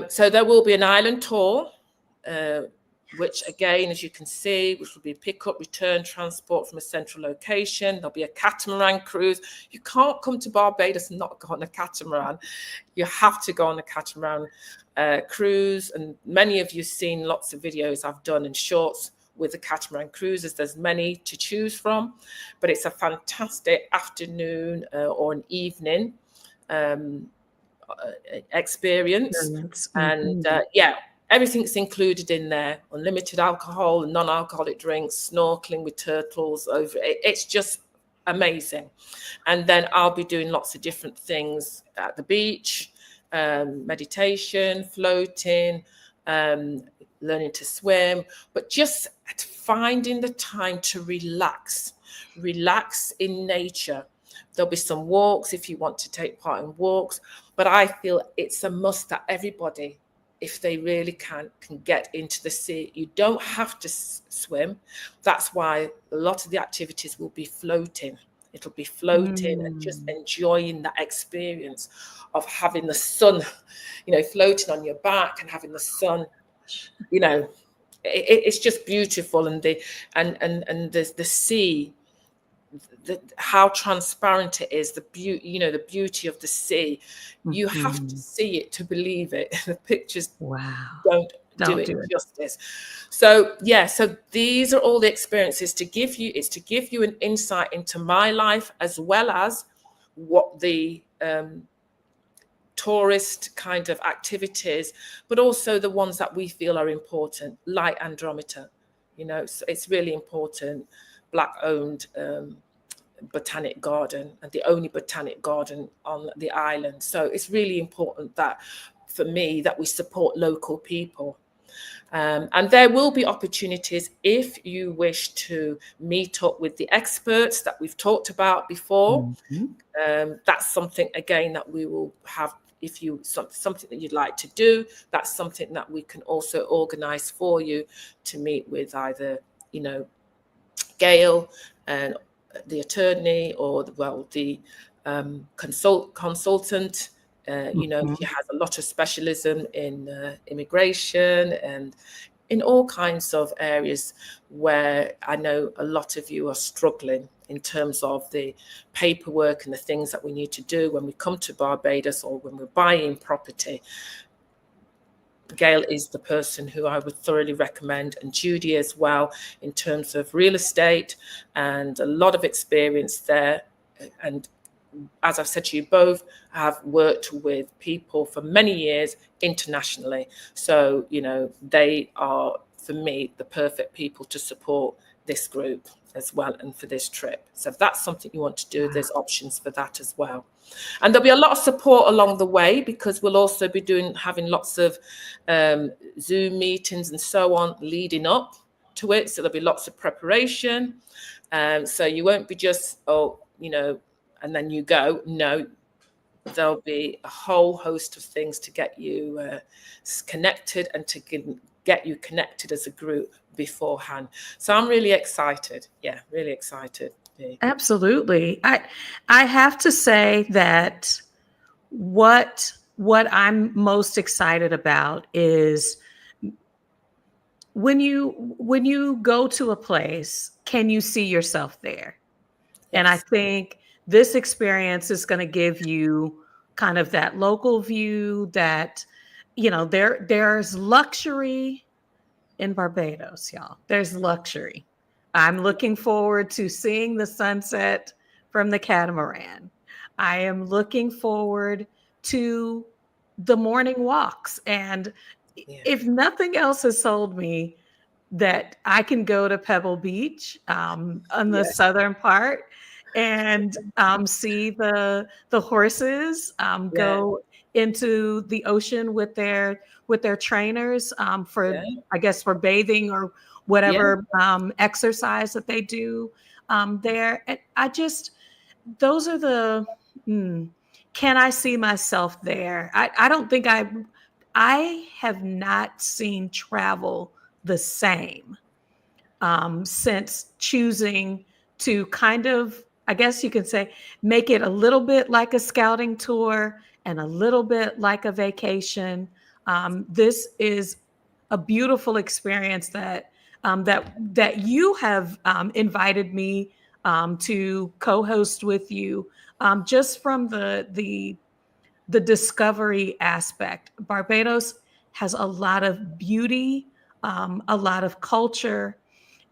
So there will be an island tour, which again, as you can see, which will be pick up, return transport from a central location. There'll be a catamaran cruise. You can't come to Barbados and not go on a catamaran. You have to go on a catamaran cruise. And many of you have seen lots of videos I've done and shorts with the catamaran cruises. There's many to choose from, but it's a fantastic afternoon or an evening experience. And yeah, everything's included in there: unlimited alcohol and non-alcoholic drinks, snorkeling with turtles over it. It's just amazing. And then I'll be doing lots of different things at the beach, meditation, floating, learning to swim, but just finding the time to relax in nature. There'll be some walks if you want to take part in walks, but I feel it's a must that everybody, if they really can get into the sea. You don't have to swim. That's why a lot of the activities will be floating. It'll be floating and just enjoying that experience of having the sun, floating on your back and having the sun, it's just beautiful. And the sea, how transparent it is, the beauty of the sea. You have to see it to believe it. The pictures don't do it justice. So these are all the experiences to give you an insight into my life, as well as what the tourist kind of activities, but also the ones that we feel are important, like Andromeda. So it's really important. Black owned botanic garden, and the only botanic garden on the island. So it's really important that, for me, that we support local people. And there will be opportunities if you wish to meet up with the experts that we've talked about before. That's something, again, that we will have. If you something that you'd like to do, that's something that we can also organize for you, to meet with either, Gail and the attorney, or the consultant. She has a lot of specialism in immigration and in all kinds of areas where I know a lot of you are struggling in terms of the paperwork and the things that we need to do when we come to Barbados or when we're buying property. Gail is the person who I would thoroughly recommend, and Judy as well, in terms of real estate, and a lot of experience there. And as I've said to you both, I have worked with people for many years internationally. So, they are, for me, the perfect people to support this group as well, and for this trip. So if that's something you want to do, there's options for that as well. And there'll be a lot of support along the way, because we'll also be having lots of Zoom meetings and so on leading up to it. So there'll be lots of preparation. So you won't be just, and then you go. No, there'll be a whole host of things to get you connected, and to get you connected as a group beforehand. So I'm really excited. Yeah, really excited. Absolutely. I have to say that what I'm most excited about is when you go to a place, can you see yourself there? Yes. And I think this experience is going to give you kind of that local view that, there's luxury in Barbados, y'all. There's luxury. I'm looking forward to seeing the sunset from the catamaran. I am looking forward to the morning walks. And if nothing else has sold me that I can go to Pebble Beach on the southern part and see the horses go into the ocean with their trainers I guess for bathing or whatever exercise that they do there. And those are the can I see myself there? I don't think I have not seen travel the same since choosing to kind of, I guess you can say, make it a little bit like a scouting tour and a little bit like a vacation. This is a beautiful experience that you have invited me to co-host with you, just from the discovery aspect. Barbados has a lot of beauty, a lot of culture,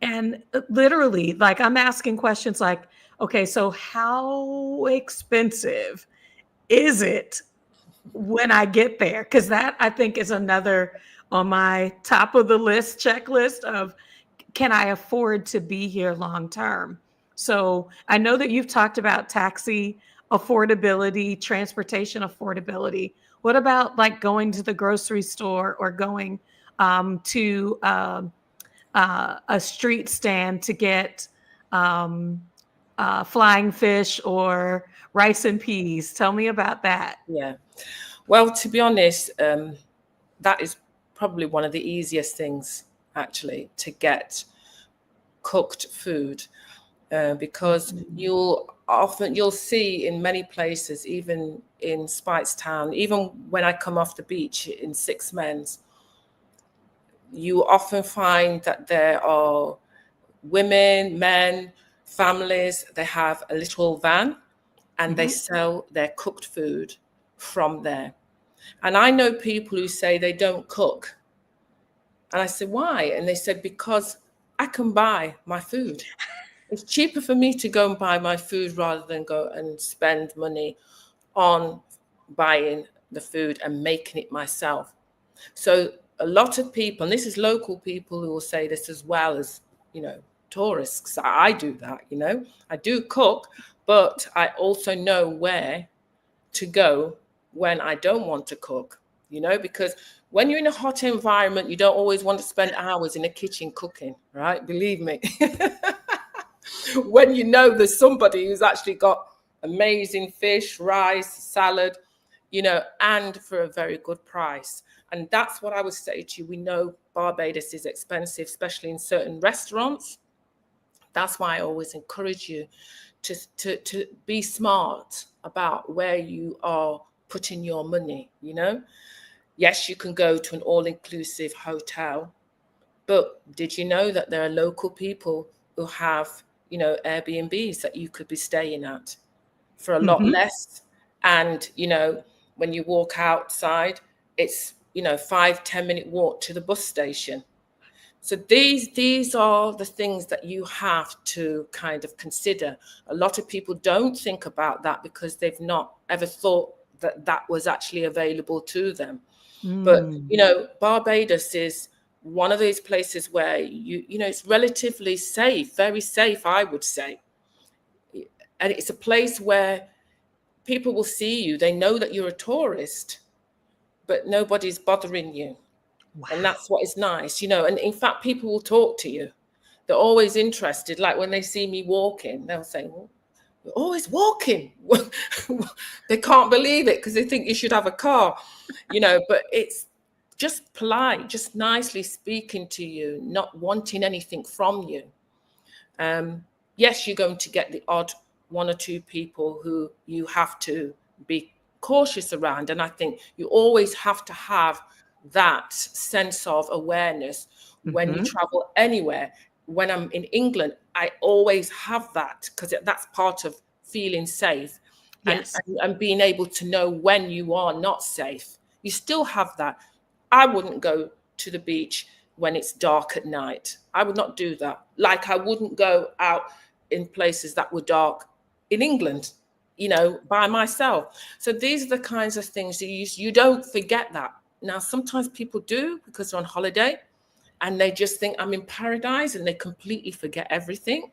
And literally, like, I'm asking questions like, okay, so how expensive is it when I get there? Because that, I think, is another on my top of the list checklist of, can I afford to be here long term? So I know that you've talked about taxi affordability, transportation affordability. What about like going to the grocery store or going to a street stand to get um, flying fish or rice and peas? Tell me about that. Yeah. Well, to be honest, that is probably one of the easiest things actually to get cooked food, because Mhm. you'll see in many places, even in Speightstown, even when I come off the beach in Six Men's, you often find that there are women, men, families, they have a little van and they Mhm. sell their cooked food from there. And I know people who say they don't cook. And I said, why? And they said, because I can buy my food. It's cheaper for me to go and buy my food rather than go and spend money on buying the food and making it myself. So a lot of people, and this is local people who will say this as well as, tourists. I do that, I do cook, but I also know where to go when I don't want to cook, because when you're in a hot environment, you don't always want to spend hours in a kitchen cooking, right? Believe me. When you know there's somebody who's actually got amazing fish, rice, salad, and for a very good price. And that's what I would say to you. We know Barbados is expensive, especially in certain restaurants. That's why I always encourage you to be smart about where you are putting your money, Yes, you can go to an all-inclusive hotel, but did you know that there are local people who have, Airbnbs that you could be staying at for a lot Mhm. less? And, when you walk outside, it's, 5-10 minute walk to the bus station. So these are the things that you have to kind of consider. A lot of people don't think about that because they've not ever thought that that was actually available to them. But Mm. Barbados is one of those places where it's relatively safe, very safe, I would say. And it's a place where people will see you. They know that you're a tourist, but nobody's bothering you. And Wow. that's what is nice, And in fact, people will talk to you. They're always interested. Like when they see me walking, they'll say, well, you're always walking. They can't believe it because they think you should have a car, but it's just polite, just nicely speaking to you, not wanting anything from you. Yes, you're going to get the odd one or two people who you have to be cautious around. And I think you always have to have that sense of awareness when you Mhm. travel anywhere. When I'm in England, I always have that because that's part of feeling safe, and, Yes. and being able to know when you are not safe. You still have that. I wouldn't go to the beach when it's dark at night. I would not do that. Like I wouldn't go out in places that were dark in England, by myself. So these are the kinds of things you don't forget that. Now, sometimes people do because they're on holiday and they just think I'm in paradise and they completely forget everything.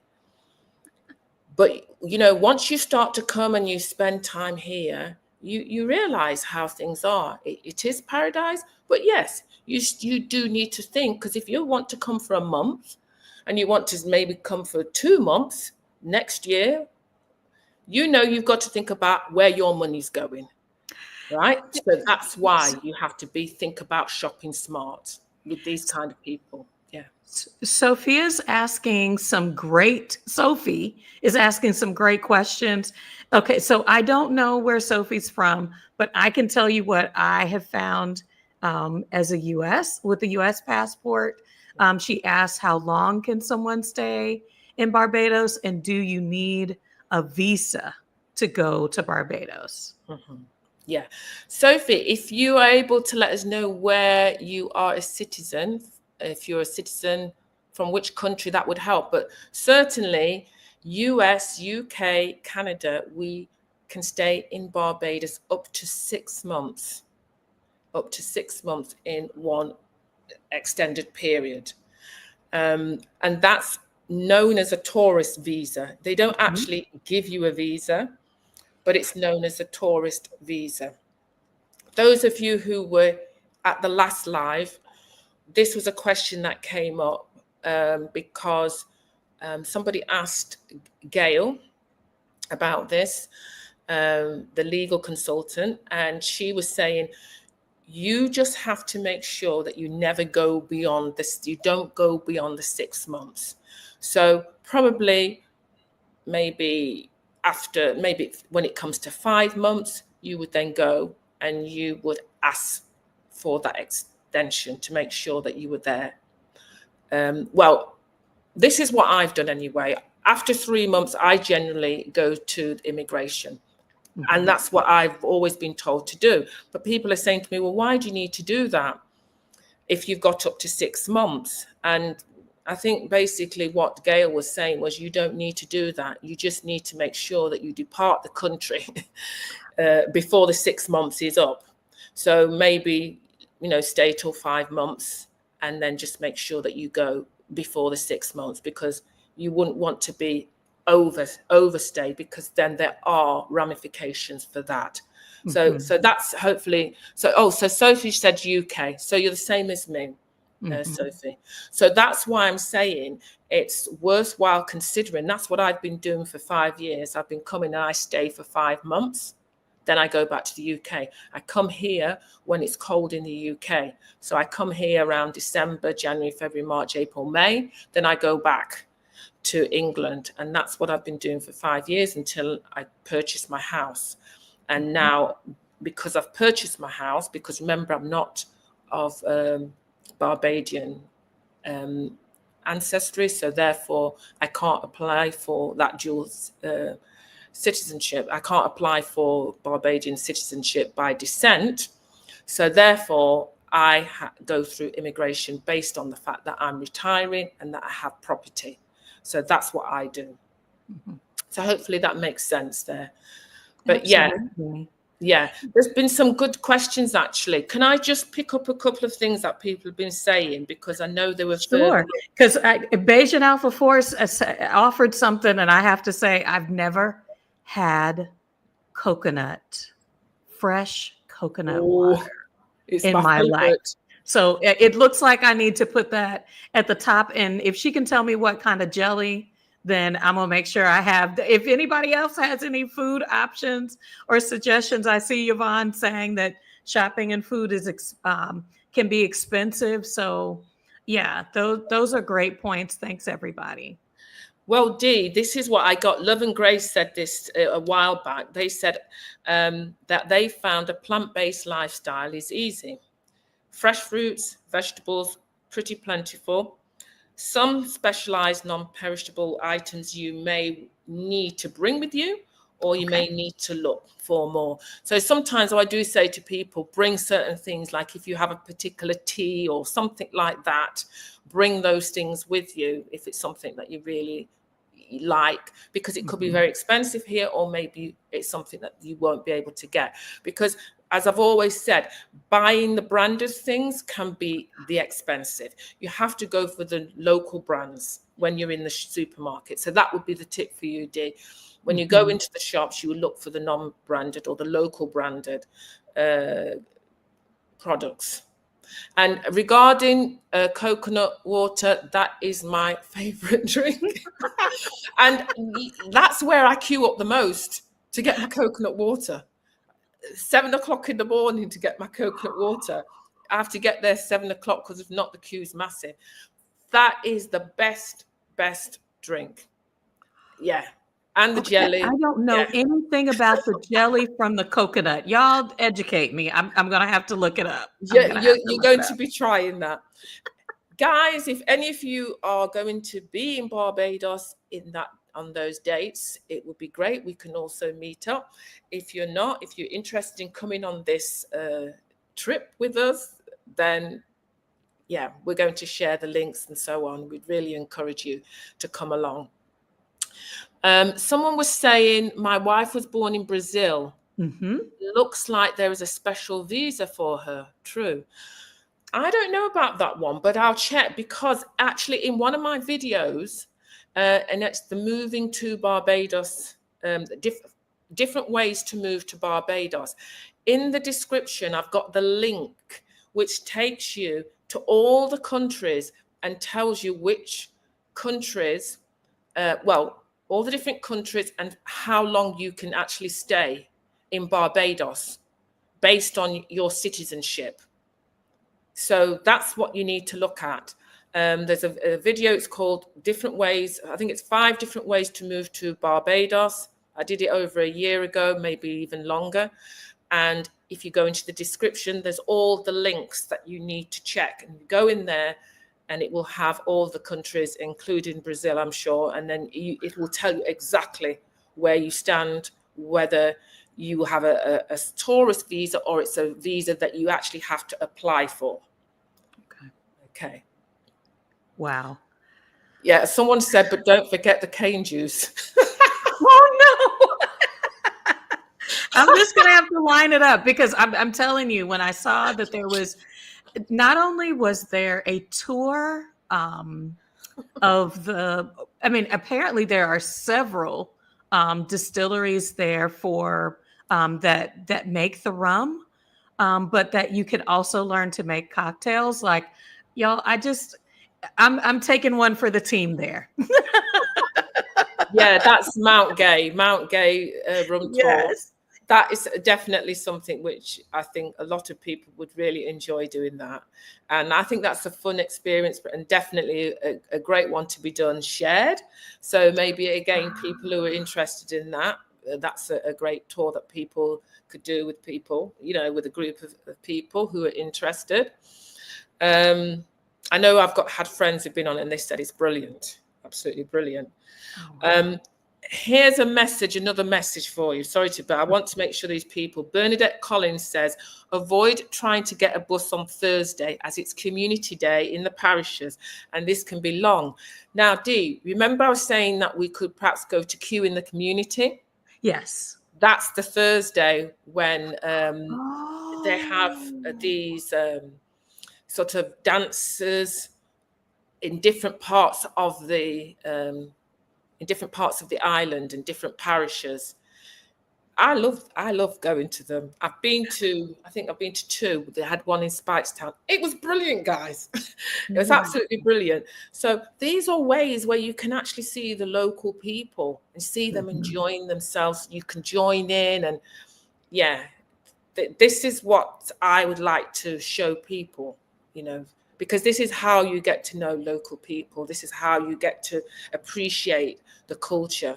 But, once you start to come and you spend time here, you realize how things are. It is paradise, but yes, you do need to think, because if you want to come for a month and you want to maybe come for 2 months next year, you've got to think about where your money's going, right? So that's why you have to think about shopping smart with these kind of people. Yeah. Sophie is asking some great questions. Okay, so I don't know where Sophie's from, but I can tell you what I have found as a US with the US passport. She asked, how long can someone stay in Barbados, and do you need a visa to go to Barbados? Mhm. Yeah. Sophie, if you are able to let us know where you are a citizen, if you're a citizen from which country that would help. But certainly US, UK, Canada, we can stay in Barbados up to 6 months, in one extended period. And that's known as a tourist visa. They don't actually give you a visa, but it's known as a tourist visa. Those of you who were at the last live, this was a question that came up because somebody asked Gail about this, the legal consultant, and she was saying, you just have to make sure that you never go beyond this. You don't go beyond the 6 months. So probably maybe when it comes to 5 months, you would then go and you would ask for that extension to make sure that you were there. Well, this is what I've done anyway. After 3 months, I generally go to immigration. And that's what I've always been told to do. But people are saying to me, well, why do you need to do that if you've got up to 6 months? And I think basically what Gail was saying was, you don't need to do that. You just need to make sure that you depart the country before the 6 months is up. So maybe, stay till 5 months and then just make sure that you go before the 6 months, because you wouldn't want to be overstay, because then there are ramifications for that. So that's hopefully. So Sophie said UK. So you're the same as me, Sophie. So that's why I'm saying it's worthwhile considering. That's what I've been doing for 5 years. I've been coming and I stay for 5 months. Then I go back to the UK. I come here when it's cold in the UK. So I come here around December, January, February, March, April, May. Then I go back to England. And that's what I've been doing for 5 years until I purchased my house. And now, because I've purchased my house, because remember, I'm not of Barbadian ancestry, so therefore I can't apply for that dual citizenship. I can't apply for Barbadian citizenship by descent. So therefore, I go through immigration based on the fact that I'm retiring and that I have property. So that's what I do. So hopefully that makes sense there. But Absolutely. yeah, there's been some good questions, actually. Can I just pick up a couple of things that people have been saying? Because I know there were Sure. Because Bayesian Alpha Force offered something, and I have to say, I've never had fresh coconut water in my life. So it looks like I need to put that at the top. And if she can tell me what kind of jelly, then I'm going to make sure I have. If anybody else has any food options or suggestions, I see Yvonne saying that shopping and food can be expensive. So yeah, those are great points. Thanks, everybody. Well, Dee, this is what I got. Love and Grace said this a while back. They said that they found a plant-based lifestyle is easy. Fresh fruits, vegetables, pretty plentiful. Some specialized non-perishable items you may need to bring with you, or you may need to look for more. So sometimes I do say to people, bring certain things, like if you have a particular tea or something like that, bring those things with you if it's something that you really like, because it could be very expensive here, or maybe it's something that you won't be able to get. Because as I've always said, buying the branded things can be the expensive. You have to go for the local brands when you're in the supermarket. So that would be the tip for you, Dee. When you go into the shops, you will look for the non-branded or the local branded products. And regarding coconut water, that is my favorite drink. And that's where I queue up the most to get my coconut water. 7 o'clock in the morning to get my coconut water. I have to get there 7 o'clock, because if not, the queue's massive. That is the best drink. Yeah. And the jelly. I don't know anything about the jelly from the coconut. Y'all educate me. I'm going to have to look it up. Yeah, you're going to be trying that. Guys, if any of you are going to be in Barbados on those dates, it would be great. We can also meet up. If you're not, if you're interested in coming on this trip with us, then yeah, we're going to share the links and so on. We'd really encourage you to come along. Someone was saying, my wife was born in Brazil. Mm-hmm. Looks like there is a special visa for her. True. I don't know about that one, but I'll check, because actually in one of my videos, and it's the moving to Barbados, different ways to move to Barbados. In the description, I've got the link which takes you to all the countries and tells you which countries, all the different countries and how long you can actually stay in Barbados based on your citizenship. So that's what you need to look at. There's a video, it's called Different Ways. I think it's 5 different ways to move to Barbados. I did it over a year ago, maybe even longer. And if you go into the description, there's all the links that you need to check. And you go in there and it will have all the countries, including Brazil, I'm sure. And then it will tell you exactly where you stand, whether you have a tourist visa or it's a visa that you actually have to apply for. Okay. Wow. Yeah, someone said, but don't forget the cane juice. Oh no. I'm just gonna have to line it up, because I'm telling you, when I saw that there was, not only was there a tour of the, I mean, apparently there are several distilleries there for that make the rum, but that you could also learn to make cocktails. Like, y'all, I'm taking one for the team there. Yeah, that's Mount Gay rum tour. Yes. That is definitely something which I think a lot of people would really enjoy doing that. And I think that's a fun experience, and definitely a great one to be done shared. So maybe, again, people who are interested in that, that's a great tour that people could do with people, with a group of people who are interested. I know I've had friends who've been on it and they said it's brilliant, absolutely brilliant. Here's another message for you. Sorry but I want to make sure these people. Bernadette Collins says, avoid trying to get a bus on Thursday as it's community day in the parishes and this can be long. Now, Dee, remember I was saying that we could perhaps go to Kew in the community? Yes. That's the Thursday when they have these sort of dancers in different parts of the island and different parishes. I love going to them. I think I've been to 2. They had one in Speightstown. It was brilliant, guys. It was absolutely brilliant. So these are ways where you can actually see the local people and see them enjoying themselves. You can join in, and this is what I would like to show people, because this is how you get to know local people. This is how you get to appreciate the culture.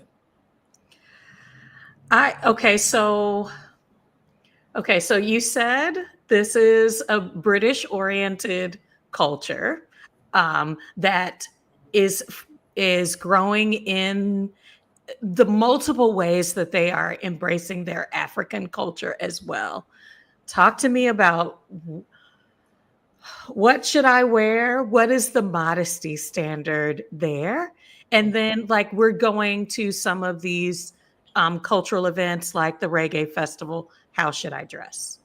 So you said this is a British oriented culture that is growing in the multiple ways that they are embracing their African culture as well. Talk to me about, what should I wear? What is the modesty standard there? And then, like, we're going to some of these cultural events like the reggae festival. How should I dress?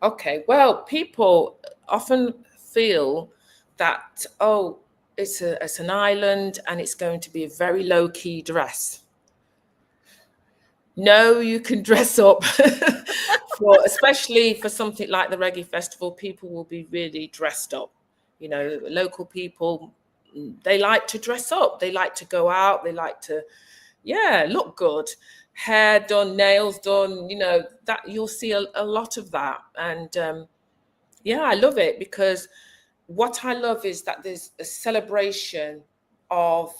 Okay, well, people often feel that, it's an island and it's going to be a very low-key dress. No, you can dress up especially for something like the reggae festival. People will be really dressed up. Local people, they like to dress up. They like to go out. They like to, look good. Hair done, nails done. That you'll see a lot of that. And I love it, because what I love is that there's a celebration of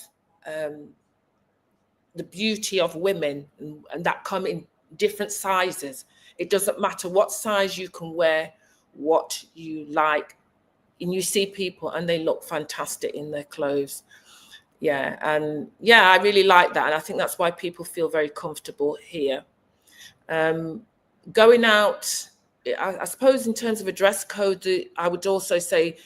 the beauty of women, and that come in different sizes. It doesn't matter what size you can wear, what you like, and you see people and they look fantastic in their clothes. I really like that, and I think that's why people feel very comfortable here. Going out, I suppose in terms of a dress code, I would also say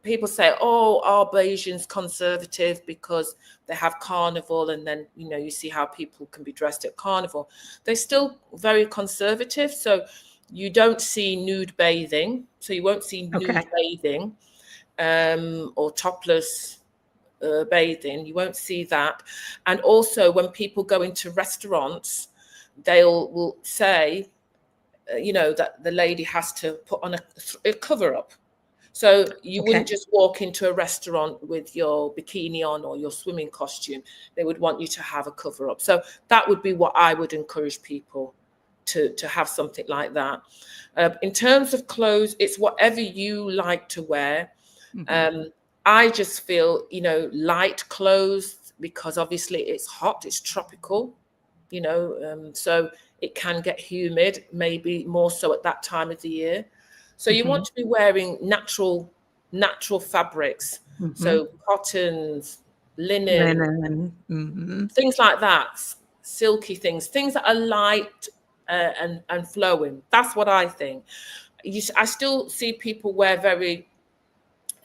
people say, oh, are Bajans conservative because they have carnival, and then, you know, you see how people can be dressed at carnival. They're still very conservative. So you don't see nude bathing. So you won't see nude bathing or topless bathing. You won't see that. And also when people go into restaurants, will say, you know, that the lady has to put on a cover up. So you wouldn't just walk into a restaurant with your bikini on or your swimming costume. They would want you to have a cover up. So that would be what I would encourage people to have, something like that. In terms of clothes, it's whatever you like to wear. I just feel, you know, light clothes, because obviously it's hot, it's tropical, you know, so it can get humid, maybe more so at that time of the year. So you want to be wearing natural fabrics. So cottons, linen, things like that, silky things that are light and flowing. That's what I think. I still see people wear very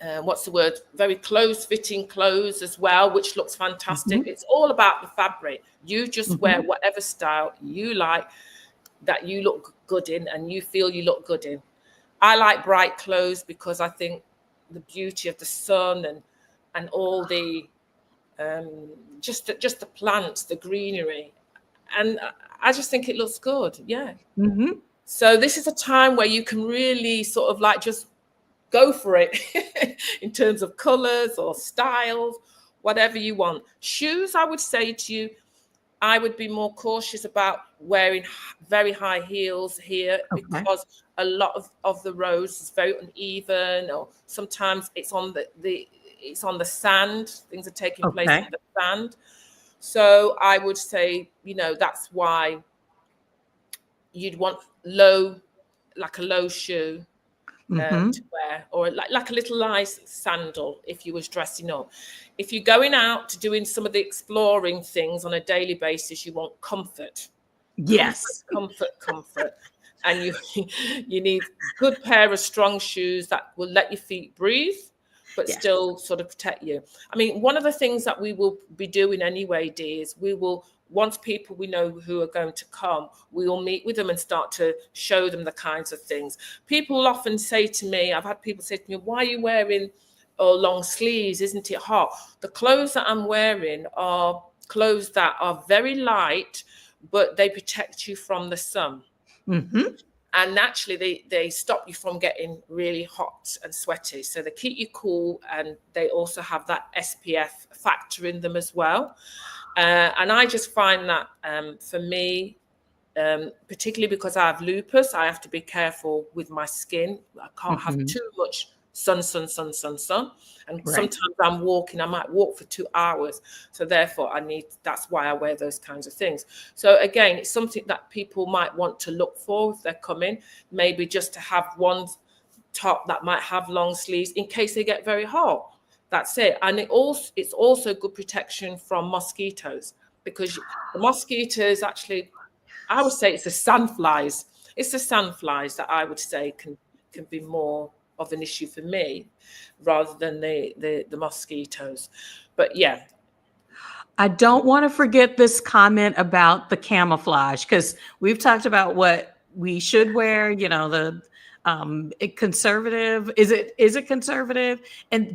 very close-fitting clothes as well, which looks fantastic. It's all about the fabric. You just wear whatever style you like, that you look good in and you feel you look good in. I like bright clothes because I think the beauty of the sun and all the just the plants, the greenery, and I just think it looks good. Yeah. So this is a time where you can really sort of like just go for it in terms of colors or styles, whatever you want. Shoes, I would say to you, I would be more cautious about wearing very high heels here, because a lot of the roads is very uneven, or sometimes it's on the sand. Things are taking place on the sand. So I would say, you know, that's why you'd want like a low shoe to wear, or like a little nice sandal if you was dressing up. If you're going out doing some of the exploring things on a daily basis, you want comfort. Yes. Comfort. And you need good pair of strong shoes that will let your feet breathe, but still sort of protect you. I mean, one of the things that we will be doing anyway, Dee, is we will, once people we know who are going to come, we will meet with them and start to show them the kinds of things. People often say to me, I've had people say to me, why are you wearing long sleeves? Isn't it hot? The clothes that I'm wearing are clothes that are very light, but they protect you from the sun. And naturally, they stop you from getting really hot and sweaty. So they keep you cool, and they also have that SPF factor in them as well. And I just find that for me, particularly because I have lupus, I have to be careful with my skin. I can't have too much sun. And sometimes I'm walking, I might walk for 2 hours. So therefore that's why I wear those kinds of things. So again, it's something that people might want to look for if they're coming, maybe just to have one top that might have long sleeves in case they get very hot. That's it. And it's also good protection from mosquitoes, because the mosquitoes actually, I would say it's the sandflies. It's the sandflies that I would say can be more of an issue for me rather than the mosquitoes. But yeah. I don't want to forget this comment about the camouflage, because we've talked about what we should wear, you know, the conservative, is it conservative?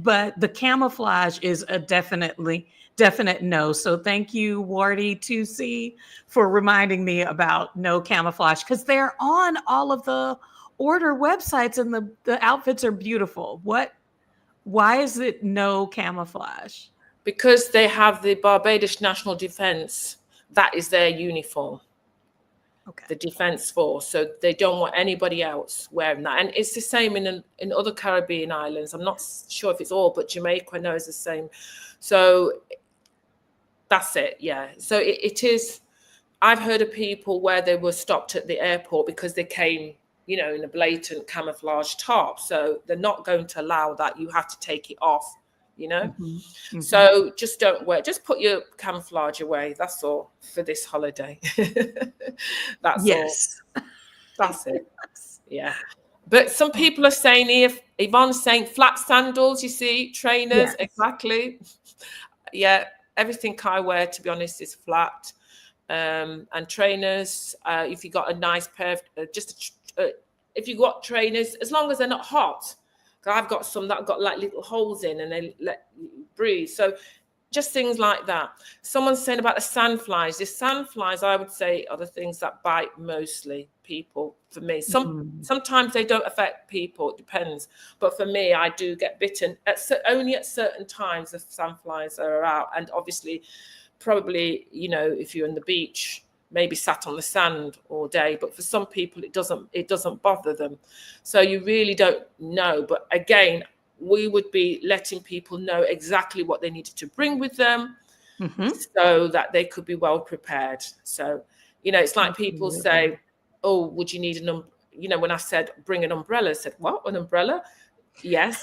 But the camouflage is a definite no. So thank you, Wardy 2C, for reminding me about no camouflage, because they're on all of the order websites and the outfits are beautiful. Why is it no camouflage? Because they have the Barbados National Defence, that is their uniform. The Defence Force. So they don't want anybody else wearing that. And it's the same in other Caribbean islands. I'm not sure if it's all, but Jamaica I know is the same. So that's it. Yeah. So it is. I've heard of people where they were stopped at the airport because they came, you know, in a blatant camouflage top. So they're not going to allow that. You have to take it off, you know. So just don't wear, just put your camouflage away. That's all for this holiday. That's all. That's it. Yeah. But some people are saying Yvonne's saying flat sandals, you see, trainers, Yes. exactly. Yeah, everything I wear, to be honest, is flat. And trainers, if you got a nice pair of, if you got trainers, as long as they're not hot. I've got some that have got like little holes in and they let you breathe. So just things like that. Someone's saying about the sandflies. The sandflies, I would say, are the things that bite mostly people for me. Sometimes they don't affect people, it depends. But for me, I do get bitten only at certain times the sandflies are out. And obviously, probably, you know, if you're on the beach, maybe sat on the sand all day, but for some people it doesn't bother them. So you really don't know. But again, we would be letting people know exactly what they needed to bring with them so that they could be well prepared. So, you know, it's like people say, oh, would you need you know, when I said bring an umbrella, I said, what, an umbrella? Yes.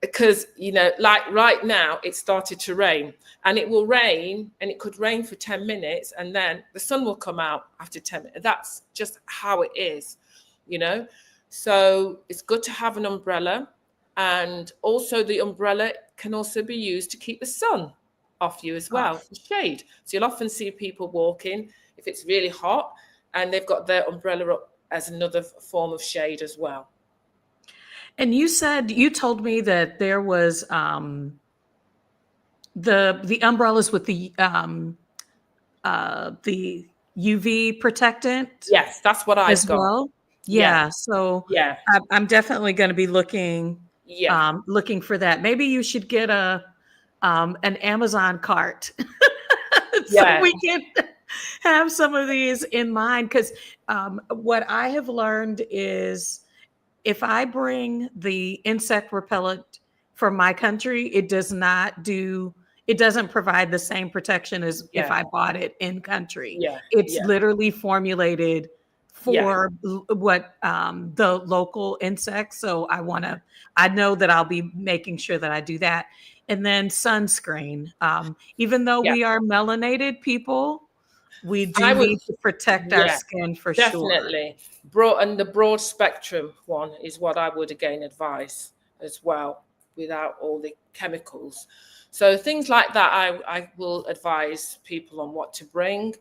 Because, you know, like right now it started to rain, and it will rain, and it could rain for 10 minutes and then the sun will come out after 10 minutes. That's just how it is, you know. So it's good to have an umbrella, and also the umbrella can also be used to keep the sun off you as well, for shade. So you'll often see people walking if it's really hot and they've got their umbrella up as another form of shade as well. And you told me that there was the umbrellas with the UV protectant. Yes, that's what I've as got. well. Yeah. Yeah, so Yeah. I'm definitely going to be looking for that. Maybe you should get an Amazon cart so we can have some of these in mind. Because what I have learned is if I bring the insect repellent from my country, it doesn't provide the same protection as if I bought it in country. It's literally formulated for what the local insects. So I know that I'll be making sure that I do that. And then sunscreen. Even though we are melanated people, we do need to protect our skin for sure. Definitely. And the broad spectrum one is what I would again advise as well, without all the chemicals. So things like that, I will advise people on what to bring.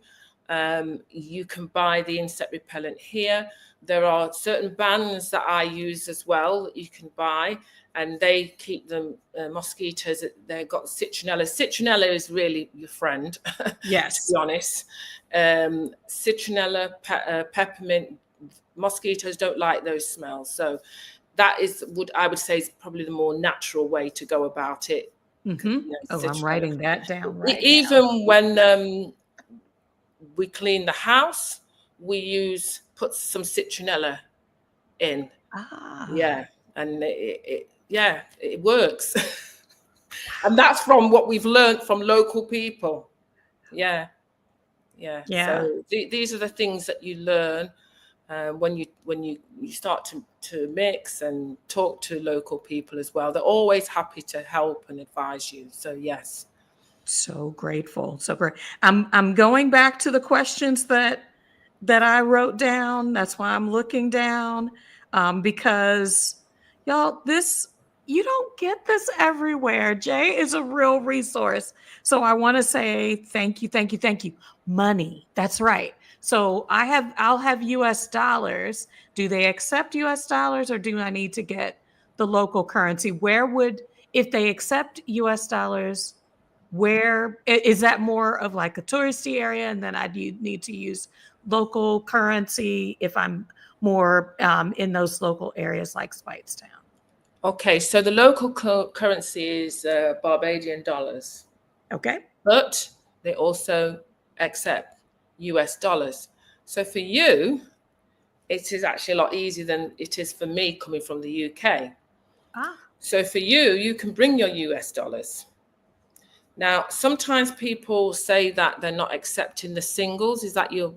You can buy the insect repellent here. There are certain bands that I use as well that you can buy, and they keep them mosquitoes. They've got citronella. Citronella is really your friend. Yes, to be honest. Citronella, peppermint. Mosquitoes don't like those smells. So that is what I would say is probably the more natural way to go about it. I'm writing that down right Even now. when we clean the house, we put some citronella in. And it works. And that's from what we've learned from local people. So these are the things that you learn when you start to mix and talk to local people as well. They're always happy to help and advise you. So yes. So grateful. So great. I'm going back to the questions that I wrote down. That's why I'm looking down. Because y'all, you don't get this everywhere. Jay is a real resource. So I want to say thank you, thank you, thank you. Money. That's right. So I'll have US dollars. Do they accept US dollars, or do I need to get the local currency? If they accept US dollars, where is that more of like a touristy area, and then I do need to use local currency if I'm more in those local areas like Speightstown? Okay, so the local currency is Barbadian dollars. Okay. But they also accept US dollars. So for you, it is actually a lot easier than it is for me coming from the UK. So for you, you can bring your US dollars. Now, sometimes people say that they're not accepting the singles. Is that your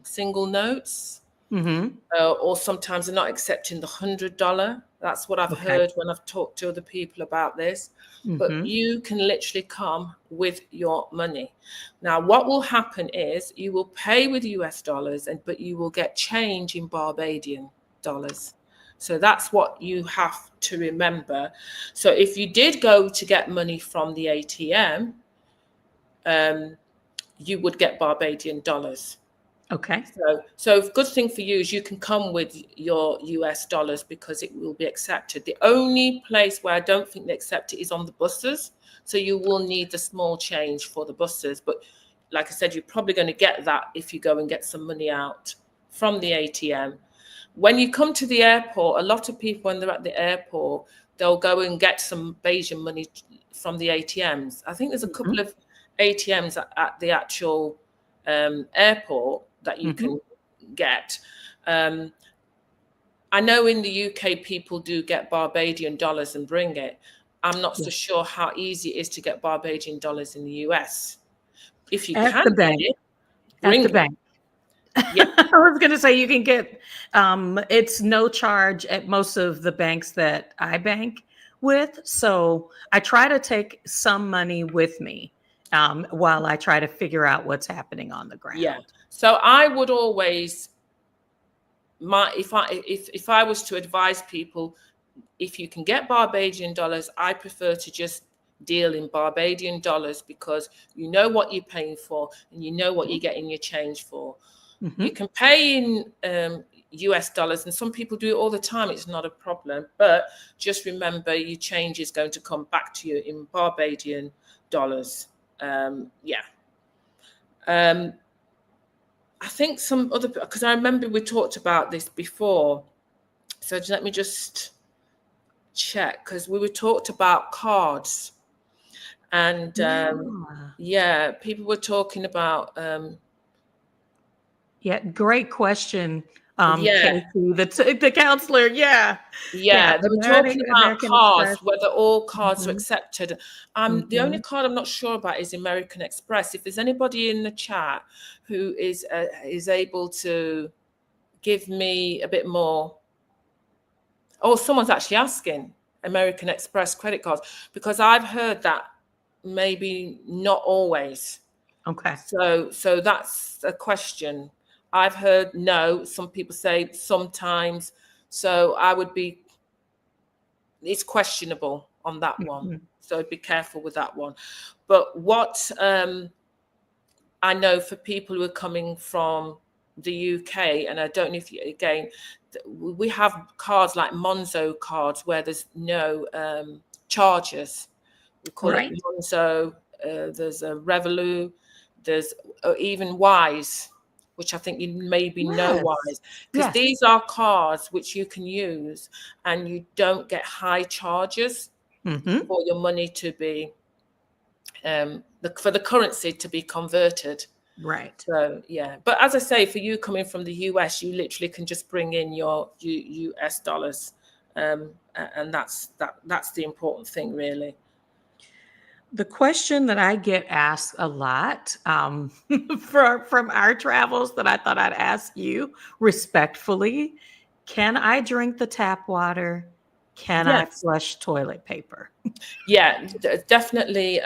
single notes? Or sometimes they're not accepting the $100. That's what I've heard when I've talked to other people about this. But you can literally come with your money. Now, what will happen is you will pay with US dollars, but you will get change in Barbadian dollars. So that's what you have to remember. So if you did go to get money from the ATM, you would get Barbadian dollars. Okay. So good thing for you is you can come with your US dollars because it will be accepted. The only place where I don't think they accept it is on the buses. So you will need the small change for the buses. But like I said, you're probably going to get that if you go and get some money out from the ATM. When you come to the airport, a lot of people, when they're at the airport, they'll go and get some Bayesian money from the ATMs. I think there's a couple of ATMs at the actual airport that you can get. I know in the UK people do get Barbadian dollars and bring it. I'm not so sure how easy it is to get Barbadian dollars in the US. If you At can the get bank. it, At bring the it. bank. Yeah. I was going to say you can get it's no charge at most of the banks that I bank with. So I try to take some money with me while I try to figure out what's happening on the Yeah. ground. So I would always if I was to advise people, if you can get Barbadian dollars, I prefer to just deal in Barbadian dollars because you know what you're paying for and you know what you're getting your change for. You can pay in US dollars, and some people do it all the time. It's not a problem, but just remember your change is going to come back to you in Barbadian dollars. I think some other, because I remember we talked about this before. So let me just check, because we were talked about cards, and people were talking about great question. yeah. Casey, the counselor. Yeah. Yeah, they were talking about American cards, Express. whether all cards are accepted. The only Mhm. card I'm not sure about is American Express. If there's anybody in the chat who is able to give me a bit more. Oh, someone's actually asking American Express credit cards, because I've heard that maybe not always. Okay. So that's a question. I've heard no. Some people say sometimes. So it's questionable on that one. So be careful with that one. But what I know for people who are coming from the UK, and I don't know if you, again, we have cards like Monzo cards where there's no charges. We call it Monzo. There's a Revolut. There's even Wise, which I think you maybe know Wise, because these are cards which you can use and you don't get high charges for your money to be for the currency to be converted. Right. So yeah, but as I say, for you coming from the US, you literally can just bring in your US dollars, and that's the important thing, really. The question that I get asked a lot from our travels that I thought I'd ask you respectfully: can I drink the tap water? Can I Yes. flush toilet paper? Yeah, definitely.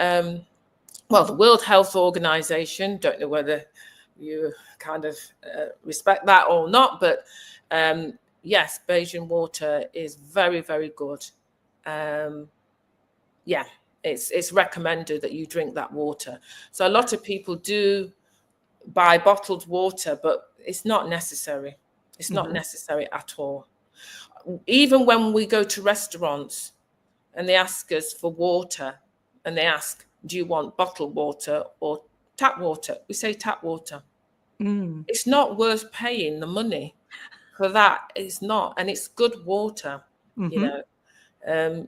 Well, the World Health Organization, don't know whether you kind of respect that or not, but yes, Bayesian water is very, very good. Yeah, it's recommended that you drink that water. So a lot of people do buy bottled water, but it's not necessary. It's not necessary at all. Even when we go to restaurants and they ask us for water, and they ask, do you want bottled water or tap water? We say tap water. It's not worth paying the money for that. It's not. And it's good water, you know.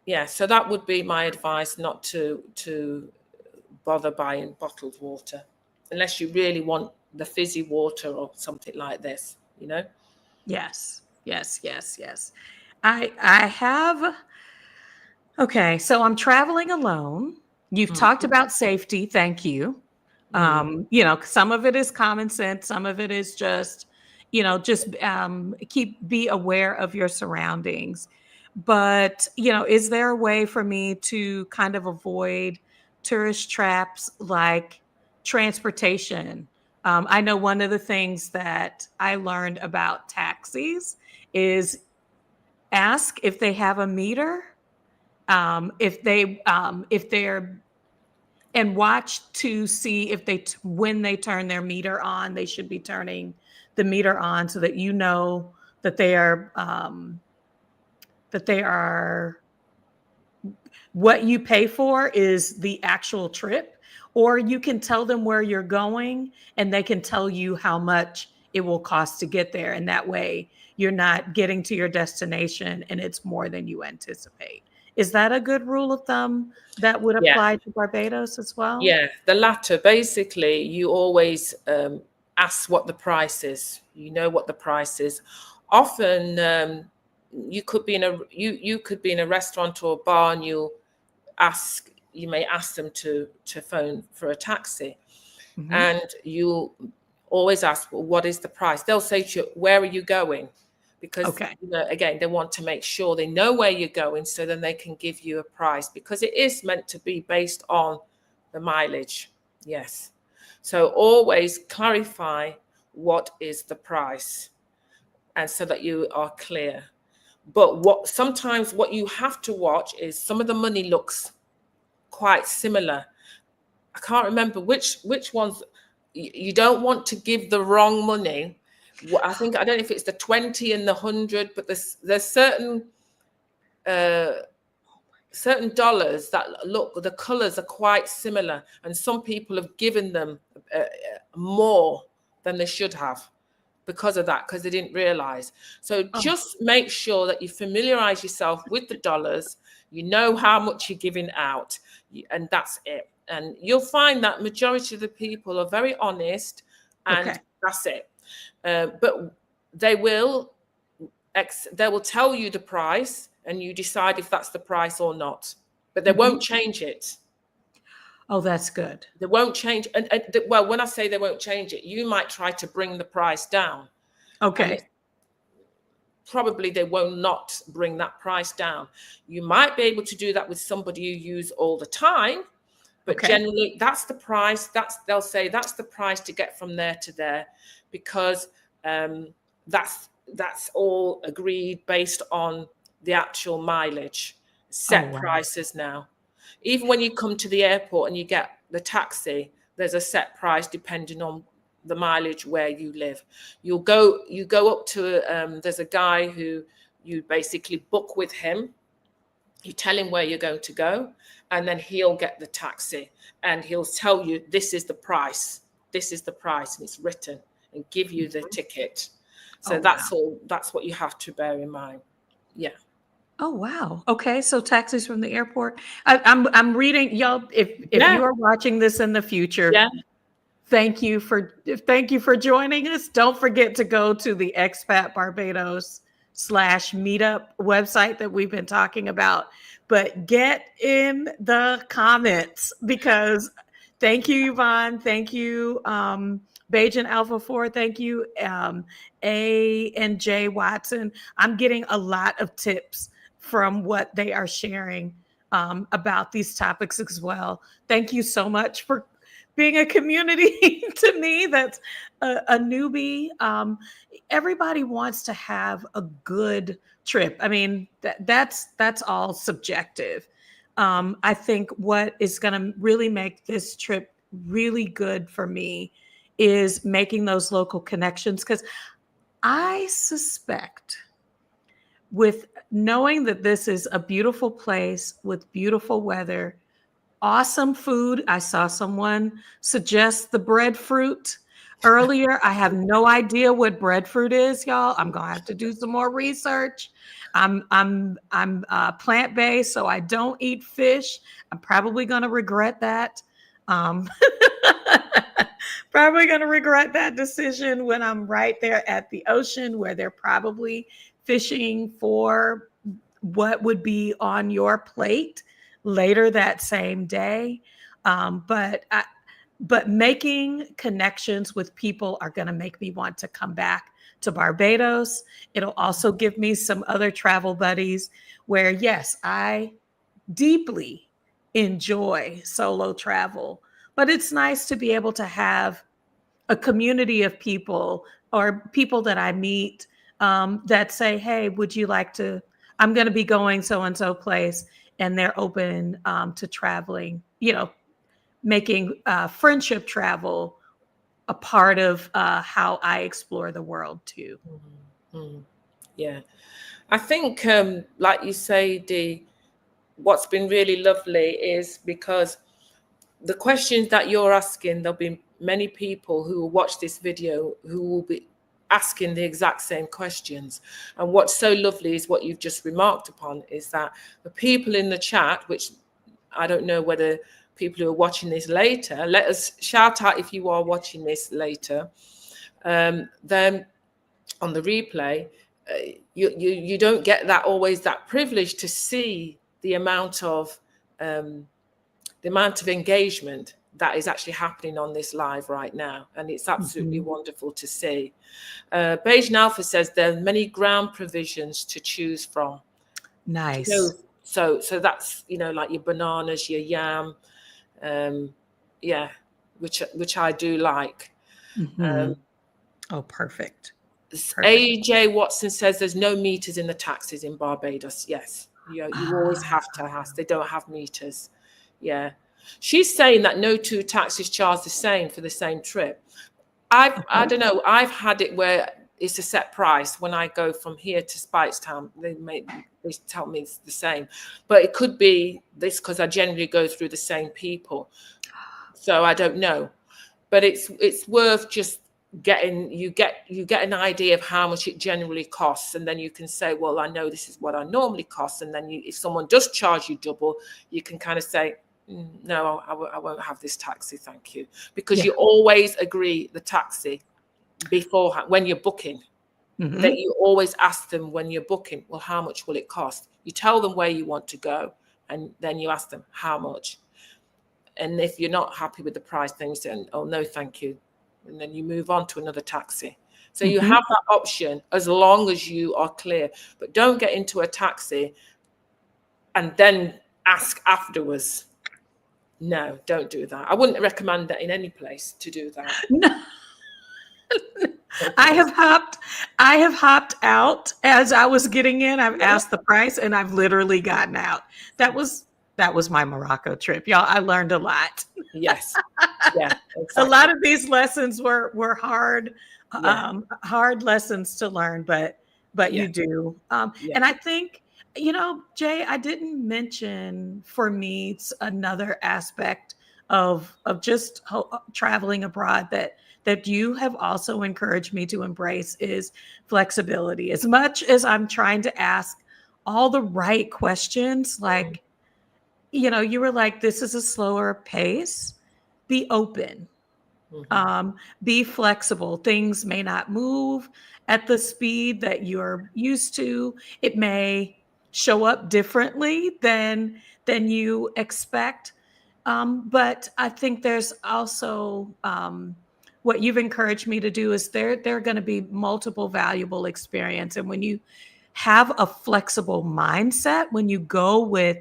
Yeah, so that would be my advice, not to bother buying bottled water unless you really want the fizzy water or something like this, you know. Yes. I have. Okay, so I'm traveling alone. You've talked about safety. Thank you. Some of it is common sense, some of it is just, be aware of your surroundings. But, is there a way for me to kind of avoid tourist traps like transportation? I know one of the things that I learned about taxis is ask if they have a meter, if they're, and watch to see if when they turn their meter on, they should be turning the meter on so that you know that they are what you pay for is the actual trip, or you can tell them where you're going and they can tell you how much it will cost to get there. And that way you're not getting to your destination and it's more than you anticipate. Is that a good rule of thumb that would Yeah. apply to Barbados as well? Yeah, the latter. Basically, you always ask what the price is. You know what the price is. Often, you could be in a you could be in a restaurant or a bar, and you may ask them to phone for a taxi, Mm-hmm. and you always ask, well, what is the price? They'll say to you, where are you going? Because Okay. again, they want to make sure they know where you're going, so then they can give you a price, because it is meant to be based on the mileage. Yes. So always clarify what is the price, and so that you are clear. But sometimes what you have to watch is some of the money looks quite similar. I can't remember which ones. You don't want to give the wrong money. I think, I don't know if it's the 20 and the 100, but there's certain dollars that look, the colors are quite similar, and some people have given them more than they should have because of that, because they didn't realize. So Oh, just make sure that you familiarize yourself with the dollars, you know how much you're giving out, and that's it. And you'll find that majority of the people are very honest, and okay. that's it. But they will tell you the price, and you decide if that's the price or not. But they Mm-hmm. won't change it. Oh, that's good. They won't change. Well, when I say they won't change it, you might try to bring the price down, and Okay. probably they will not bring that price down. You might be able to do that with somebody you use all the time, but Okay. generally that's the price. They'll say that's the price to get from there to there, because that's all agreed based on the actual mileage. Oh, Set wow. prices now. Even when you come to the airport and you get the taxi, there's a set price depending on the mileage where you live. You go up to there's a guy who you basically book with him. You tell him where you're going to go, and then he'll get the taxi, and he'll tell you this is the price. This is the price, and it's written, and give you the ticket. Oh, So wow. that's what you have to bear in mind. Yeah. Oh, wow. Okay, so taxis from the airport. I'm reading, y'all. If Yeah. you are watching this in the future, Yeah. thank you for joining us. Don't forget to go to the Expat Barbados /meetup website that we've been talking about. But get in the comments, because thank you, Yvonne. Thank you, Bajan Alpha 4. Thank you, A and J Watson. I'm getting a lot of tips from what they are sharing about these topics as well. Thank you so much for being a community to me that's a newbie. Everybody wants to have a good trip. I mean, that's all subjective. I think what is going to really make this trip really good for me is making those local connections, because I suspect, with knowing that this is a beautiful place with beautiful weather, awesome food. I saw someone suggest the breadfruit earlier. I have no idea what breadfruit is, y'all. I'm gonna have to do some more research. I'm plant-based, so I don't eat fish. I'm probably gonna regret that. Um, probably gonna regret that decision when I'm right there at the ocean, where they're probably fishing for what would be on your plate later that same day. But making connections with people are going to make me want to come back to Barbados. It'll also give me some other travel buddies where, yes, I deeply enjoy solo travel, but it's nice to be able to have a community of people or people that I meet that say, hey, would you like to, I'm going to be going so-and-so place, and they're open to traveling, making friendship travel a part of how I explore the world too. Mm-hmm. Yeah. I think, like you say, Dee, what's been really lovely is because the questions that you're asking, there'll be many people who will watch this video who will be asking the exact same questions. And what's so lovely is what you've just remarked upon, is that the people in the chat, which I don't know whether people who are watching this later, let us shout out if you are watching this later. Then on the replay, you don't get that always that privilege to see the amount of engagement that is actually happening on this live right now, and it's absolutely wonderful to see. Bayesian Alpha says there are many ground provisions to choose from. Nice. So that's like your bananas, your yam, yeah, which I do like. Oh, perfect. AJ Watson says there's no meters in the taxis in Barbados. Yes, you always have to ask. They don't have meters. Yeah, she's saying that no two taxis charge the same for the same trip. I don't know. I've had it where it's a set price when I go from here to Speightstown. They tell me it's the same, but it could be this because I generally go through the same people. So I don't know, but it's worth just getting you get an idea of how much it generally costs, and then you can say, well, I know this is what I normally cost, and then if someone does charge you double, you can kind of say, no, I won't have this taxi, thank you, because you always agree the taxi beforehand when you're booking. That you always ask them when you're booking, well, how much will it cost? You tell them where you want to go, and then you ask them how much. And if you're not happy with the price, then you say, oh, no, thank you. And then you move on to another taxi. So you have that option as long as you are clear. But don't get into a taxi and then ask afterwards. No, don't do that. I wouldn't recommend that in any place to do that. No. I have hopped out as I was getting in. I've asked the price and I've literally gotten out. That was my Morocco trip. Y'all, I learned a lot. Yes. Yeah. Exactly. A lot of these lessons were hard, hard lessons to learn, but you do. And I think, Jay, I didn't mention for me, it's another aspect of just traveling abroad that you have also encouraged me to embrace is flexibility. As much as I'm trying to ask all the right questions, like, you were like, this is a slower pace, be open, be flexible. Things may not move at the speed that you're used to. It may show up differently than you expect. But I think there's also what you've encouraged me to do is there are going to be multiple valuable experience. And when you have a flexible mindset, when you go with,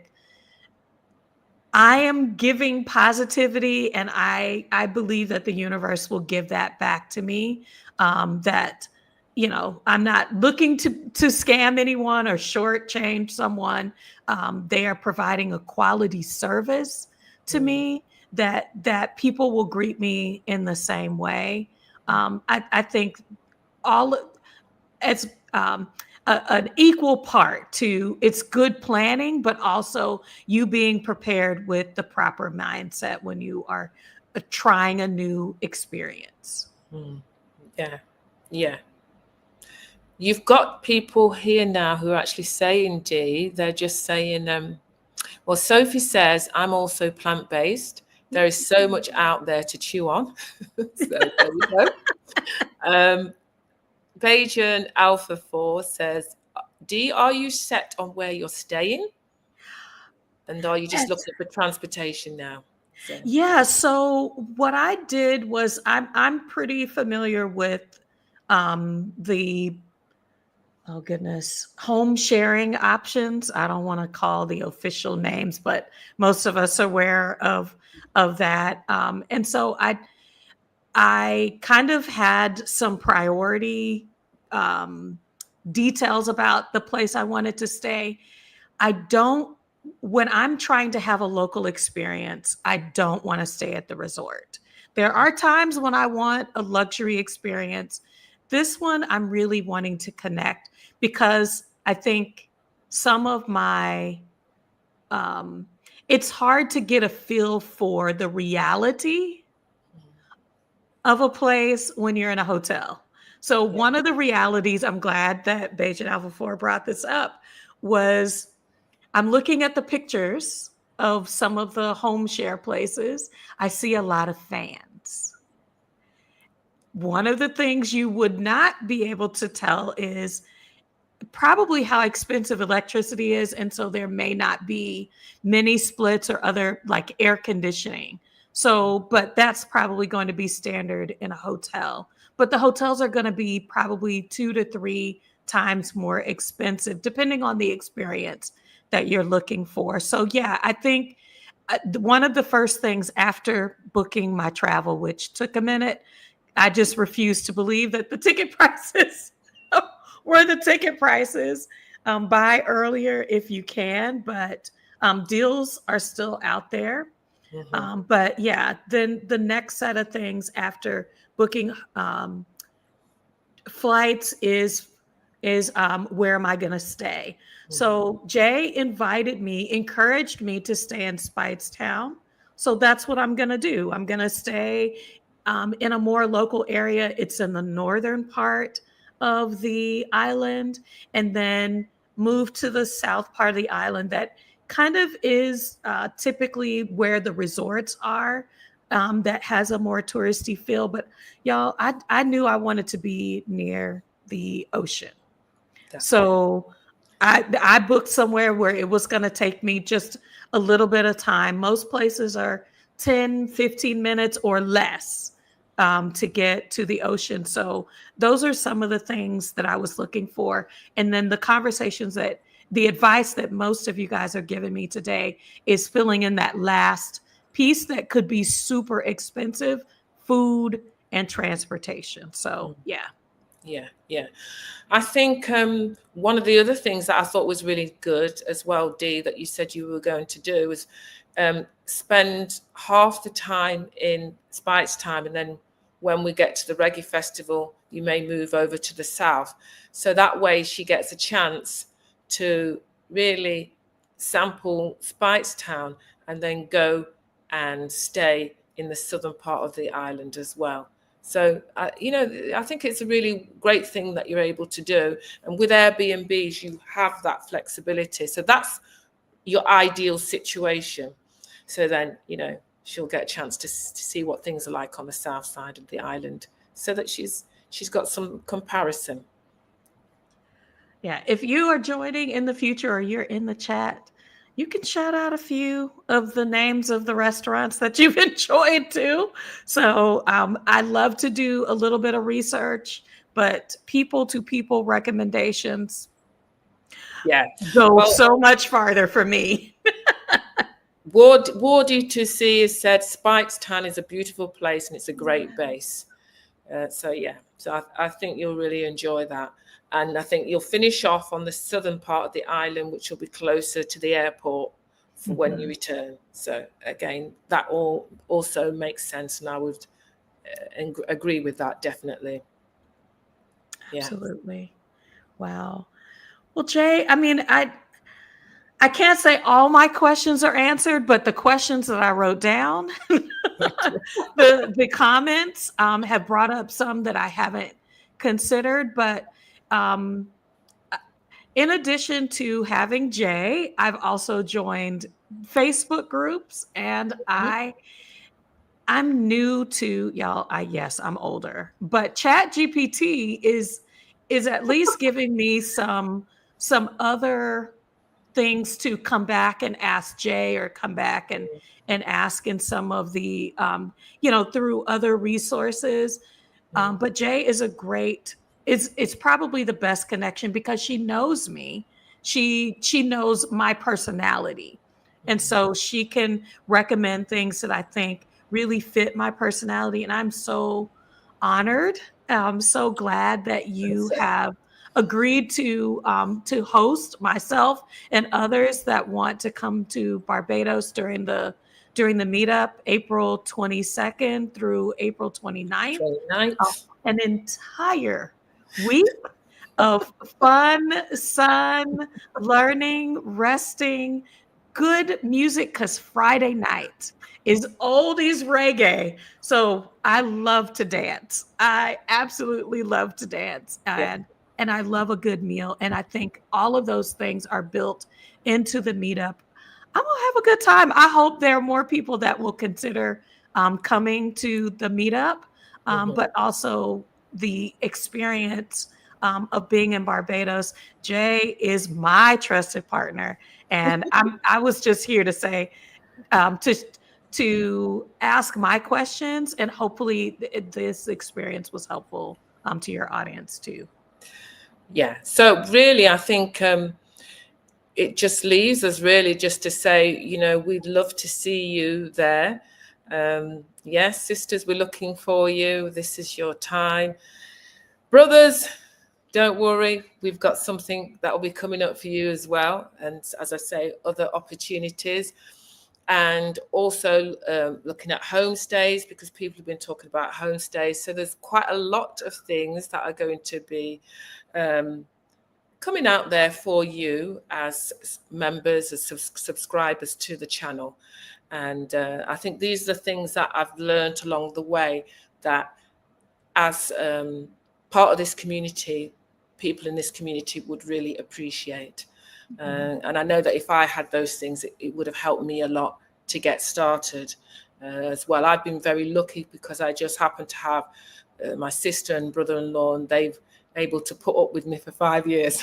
I am giving positivity, and I believe that the universe will give that back to me. That I'm not looking to scam anyone or shortchange someone. They are providing a quality service to me that people will greet me in the same way. I think all as an equal part to it's good planning, but also you being prepared with the proper mindset when you are trying a new experience. Yeah. Yeah. You've got people here now who are actually saying, Dee, they're just saying, well, Sophie says, I'm also plant-based. There is so much out there to chew on. So there you go. Bayesian Alpha 4 says, Dee, are you set on where you're staying? And are you just looking for transportation now? So. Yeah. So what I did was I'm pretty familiar with the home sharing options. I don't want to call the official names, but most of us are aware of that. And so I kind of had some priority details about the place I wanted to stay. I don't, when I'm trying to have a local experience, I don't want to stay at the resort. There are times when I want a luxury experience. This one, I'm really wanting to connect because I think some of my, it's hard to get a feel for the reality of a place when you're in a hotel. So Yeah. one of the realities, I'm glad that Beijing Alpha 4 brought this up, was I'm looking at the pictures of some of the home share places. I see a lot of fans. One of the things you would not be able to tell is probably how expensive electricity is. And so there may not be mini splits or other like air conditioning. So, but that's probably going to be standard in a hotel. But the hotels are going to be probably 2 to 3 times more expensive, depending on the experience that you're looking for. So, yeah, I think one of the first things after booking my travel, which took a minute, I just refused to believe that the ticket prices were the ticket prices. Buy earlier if you can, but deals are still out there. Mm-hmm. But yeah, then the next set of things after booking flights is where am I going to stay? Mm-hmm. So Jay invited me, encouraged me to stay in Speightstown. So that's what I'm going to do. I'm going to stay in a more local area. It's in the northern part of the island, and then move to the south part of the island that kind of is typically where the resorts are. That has a more touristy feel. But y'all, I knew I wanted to be near the ocean. Definitely. So I booked somewhere where it was going to take me just a little bit of time. Most places are 10, 15 minutes or less to get to the ocean. So those are some of the things that I was looking for. And then the advice that most of you guys are giving me today is filling in that last piece that could be super expensive: food and transportation. So yeah. Yeah, yeah. I think one of the other things that I thought was really good as well, Dee, that you said you were going to do was spend half the time in Speightstown, and then when we get to the reggae festival, you may move over to the south. So that way she gets a chance to really sample Speightstown and then go and stay in the southern part of the island as well. So, I think it's a really great thing that you're able to do. And with Airbnbs, you have that flexibility. So that's your ideal situation. So then, she'll get a chance to see what things are like on the south side of the island, so that she's got some comparison. Yeah, if you are joining in the future or you're in the chat, you can shout out a few of the names of the restaurants that you've enjoyed too. So I love to do a little bit of research, but people to people recommendations Yeah. go Well, so much farther for me. Wardy to see has said Speightstown is a beautiful place and it's a great base. So I think you'll really enjoy that. And I think you'll finish off on the southern part of the island, which will be closer to the airport for when you return. So again, that all also makes sense, and I would agree with that, definitely. Yeah. Absolutely. Wow. Well, Jay, I mean, I can't say all my questions are answered, but the questions that I wrote down, the comments have brought up some that I haven't considered. But um, in addition to having Jay, I've also joined Facebook groups, and I'm new to y'all. Yes, I'm older, but Chat GPT is at least giving me some other things to come back and ask Jay, or come back and ask in some of the through other resources. But Jay is a great, it's probably the best connection because she knows me. She knows my personality. And so she can recommend things that I think really fit my personality. And I'm so honored. I'm so glad that you have agreed to host myself and others that want to come to Barbados during the meetup, April 22nd through April 29th. 29th. An entire week of fun, sun, learning, resting, good music, because Friday night is oldies reggae. So I love to dance. I absolutely love to dance. Yeah. And I love a good meal. And I think all of those things are built into the meetup. I'm gonna have a good time. I hope there are more people that will consider coming to the meetup, but also the experience of being in Barbados. Jay is my trusted partner, and I was just here to say to ask my questions, and hopefully this experience was helpful to your audience too. Yeah. So really, I think it just leaves us really just to say, we'd love to see you there. Yes, sisters, we're looking for you. This is your time. Brothers, don't worry. We've got something that will be coming up for you as well. And as I say, other opportunities. And also looking at homestays, because people have been talking about homestays. So there's quite a lot of things that are going to be coming out there for you as members, as subscribers to the channel. And I think these are the things that I've learned along the way, that as part of this community, people in this community would really appreciate. And I know that if I had those things, it would have helped me a lot to get started as well. I've been very lucky because I just happen to have my sister and brother-in-law, and they've able to put up with me for 5 years,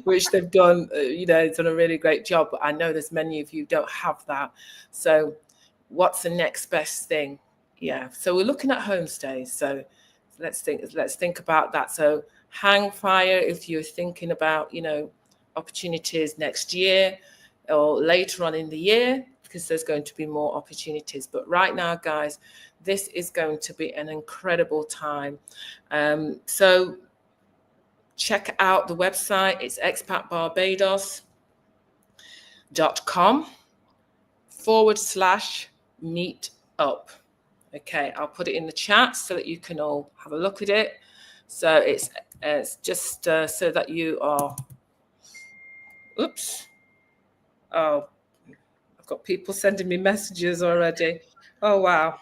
which they've done, done a really great job. But I know there's many of you don't have that. So what's the next best thing? Yeah. So we're looking at homestays. So let's think about that. So hang fire if you're thinking about, opportunities next year or later on in the year, because there's going to be more opportunities. But right now, guys, this is going to be an incredible time. So check out the website. It's expatbarbados.com/meetup. Okay, I'll put it in the chat so that you can all have a look at it. So it's just so that you are. Oops. Oh, I've got people sending me messages already. Oh, wow.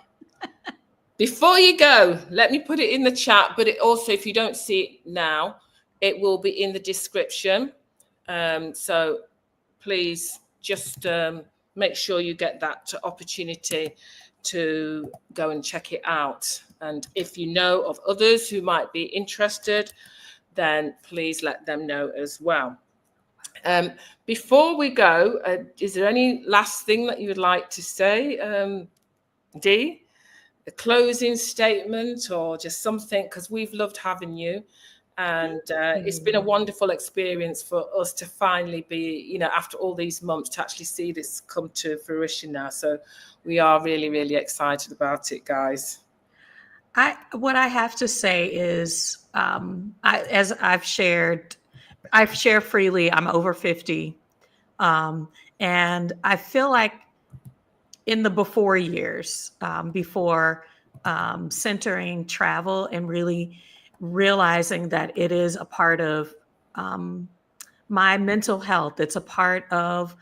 Before you go, let me put it in the chat, but it also, if you don't see it now, it will be in the description. So please just make sure you get that opportunity to go and check it out. And if you know of others who might be interested, then please let them know as well. Before we go, is there any last thing that you would like to say, Dee? A closing statement or just something, because we've loved having you, and it's been a wonderful experience for us to finally be, after all these months, to actually see this come to fruition now. So we are really, really excited about it, guys. What I have to say is, as I've shared freely. I'm over 50, and I feel like in the before years, before centering travel and really realizing that it is a part of my mental health. It's a part of,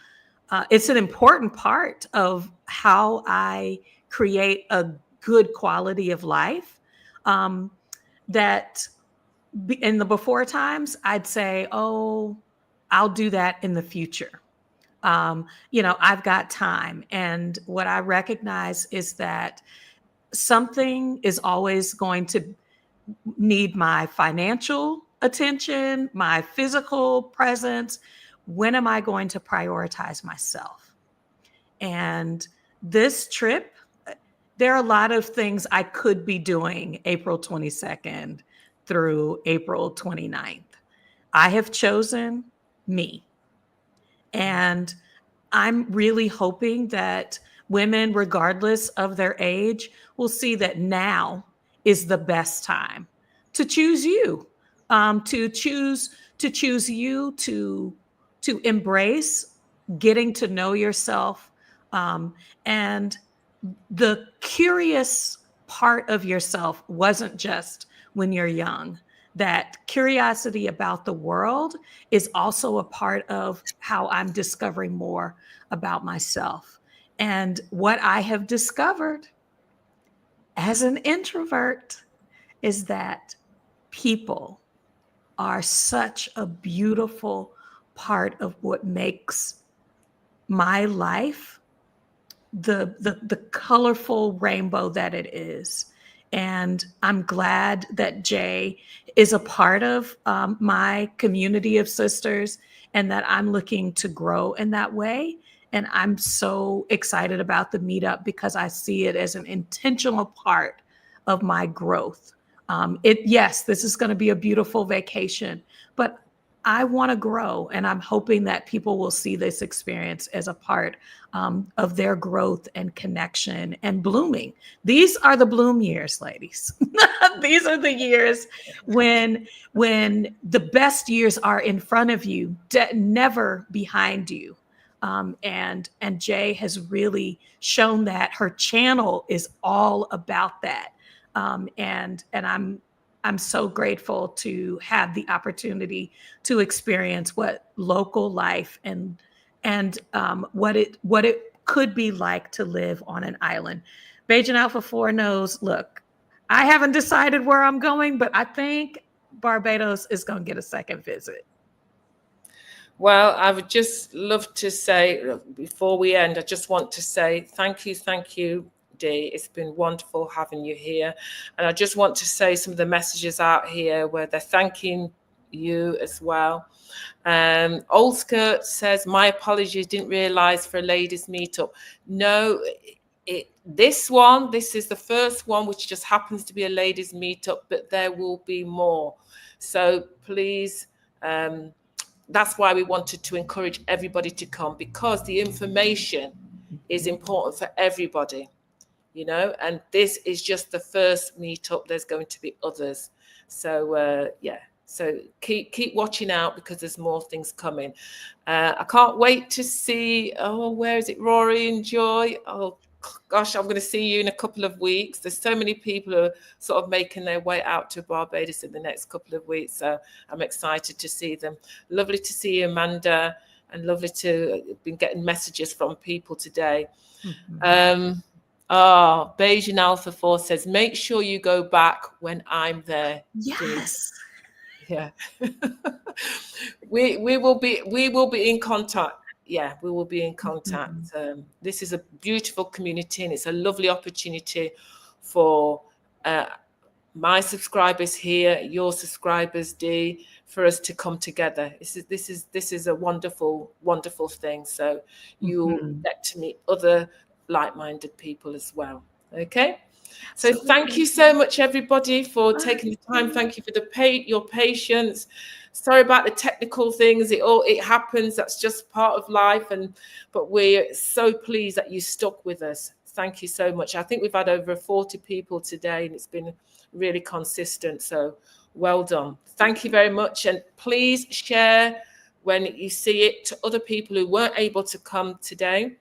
it's an important part of how I create a good quality of life. That in the before times, I'd say, oh, I'll do that in the future. I've got time. And what I recognize is that something is always going to need my financial attention, my physical presence. When am I going to prioritize myself? And this trip, there are a lot of things I could be doing April 22nd through April 29th. I have chosen me. And I'm really hoping that women, regardless of their age, will see that now is the best time to choose you, to choose you, to embrace getting to know yourself, and the curious part of yourself wasn't just when you're young. That curiosity about the world is also a part of how I'm discovering more about myself. And what I have discovered as an introvert is that people are such a beautiful part of what makes my life the colorful rainbow that it is. And I'm glad that Jay is a part of my community of sisters, and that I'm looking to grow in that way. And I'm so excited about the meetup because I see it as an intentional part of my growth. Yes, this is going to be a beautiful vacation, but I want to grow, and I'm hoping that people will see this experience as a part of their growth and connection and blooming. These are the bloom years, ladies. These are the years when the best years are in front of you, never behind you. And Jay has really shown that her channel is all about that. And I'm so grateful to have the opportunity to experience what local life and what it could be like to live on an island. Bajan Alpha 4 knows, look, I haven't decided where I'm going, but I think Barbados is going to get a second visit. Well, I would just love to say, before we end, I just want to say thank you, Dee. It's been wonderful having you here. And I just want to say some of the messages out here where they're thanking you as well. Old Skirt says, my apologies, didn't realize for a ladies meetup. No, this is the first one, which just happens to be a ladies meetup, but there will be more. So please, that's why we wanted to encourage everybody to come, because the information is important for everybody, you know, and this is just the first meetup. There's going to be others. So so keep watching out, because there's more things coming. I can't wait to see, where is it, Rory and Joy? Oh gosh, I'm going to see you in a couple of weeks. There's so many people who are sort of making their way out to Barbados in the next couple of weeks, so I'm excited to see them. Lovely to see you, Amanda, and lovely to have been getting messages from people today. Bayesian Alpha 4 says, make sure you go back when I'm there. Yes. Yeah. we will be in contact. Yeah, we will be in contact. This is a beautiful community, and it's a lovely opportunity for my subscribers here, your subscribers, Dee, for us to come together. This is a wonderful thing. So you'll get to meet other like-minded people as well. Okay. So thank you so much, everybody, for taking the time. Thank you for your patience. Sorry about the technical things. It happens. That's just part of life. But we're so pleased that you stuck with us. Thank you so much. I think we've had over 40 people today, and it's been really consistent. So well done. Thank you very much. And please share when you see it to other people who weren't able to come today,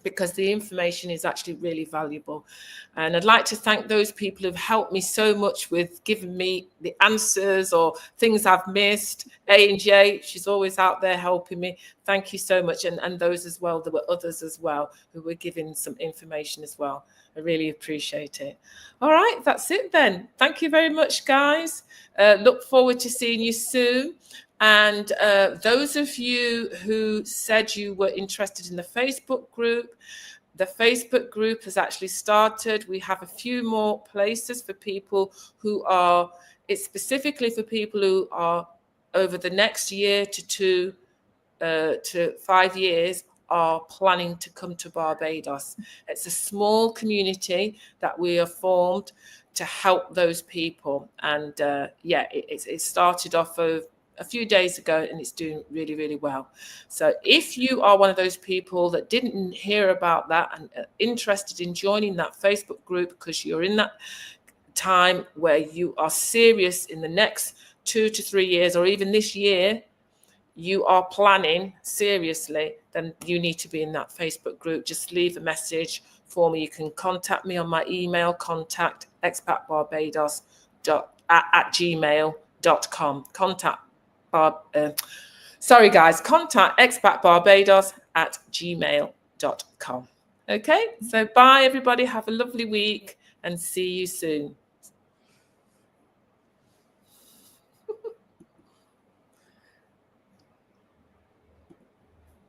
because the information is actually really valuable. And I'd like to thank those people who've helped me so much with giving me the answers or things I've missed. A&J, she's always out there helping me. Thank you so much. And those as well, there were others as well who were giving some information as well. I really appreciate it. All right, that's it then. Thank you very much, guys. Look forward to seeing you soon. And those of you who said you were interested in the Facebook group has actually started. We have a few more places for people who are, it's specifically for people who are over the next year to 5 years are planning to come to Barbados. It's a small community that we have formed to help those people. And it started off of a few days ago, and it's doing really, really well. So if you are one of those people that didn't hear about that and are interested in joining that Facebook group because you're in that time where you are serious in the next 2 to 3 years, or even this year, you are planning seriously, then you need to be in that Facebook group. Just leave a message for me. You can contact me on my email, contact expatbarbados@gmail.com. Contact expatbarbados@gmail.com. Okay, so bye everybody. Have a lovely week and see you soon.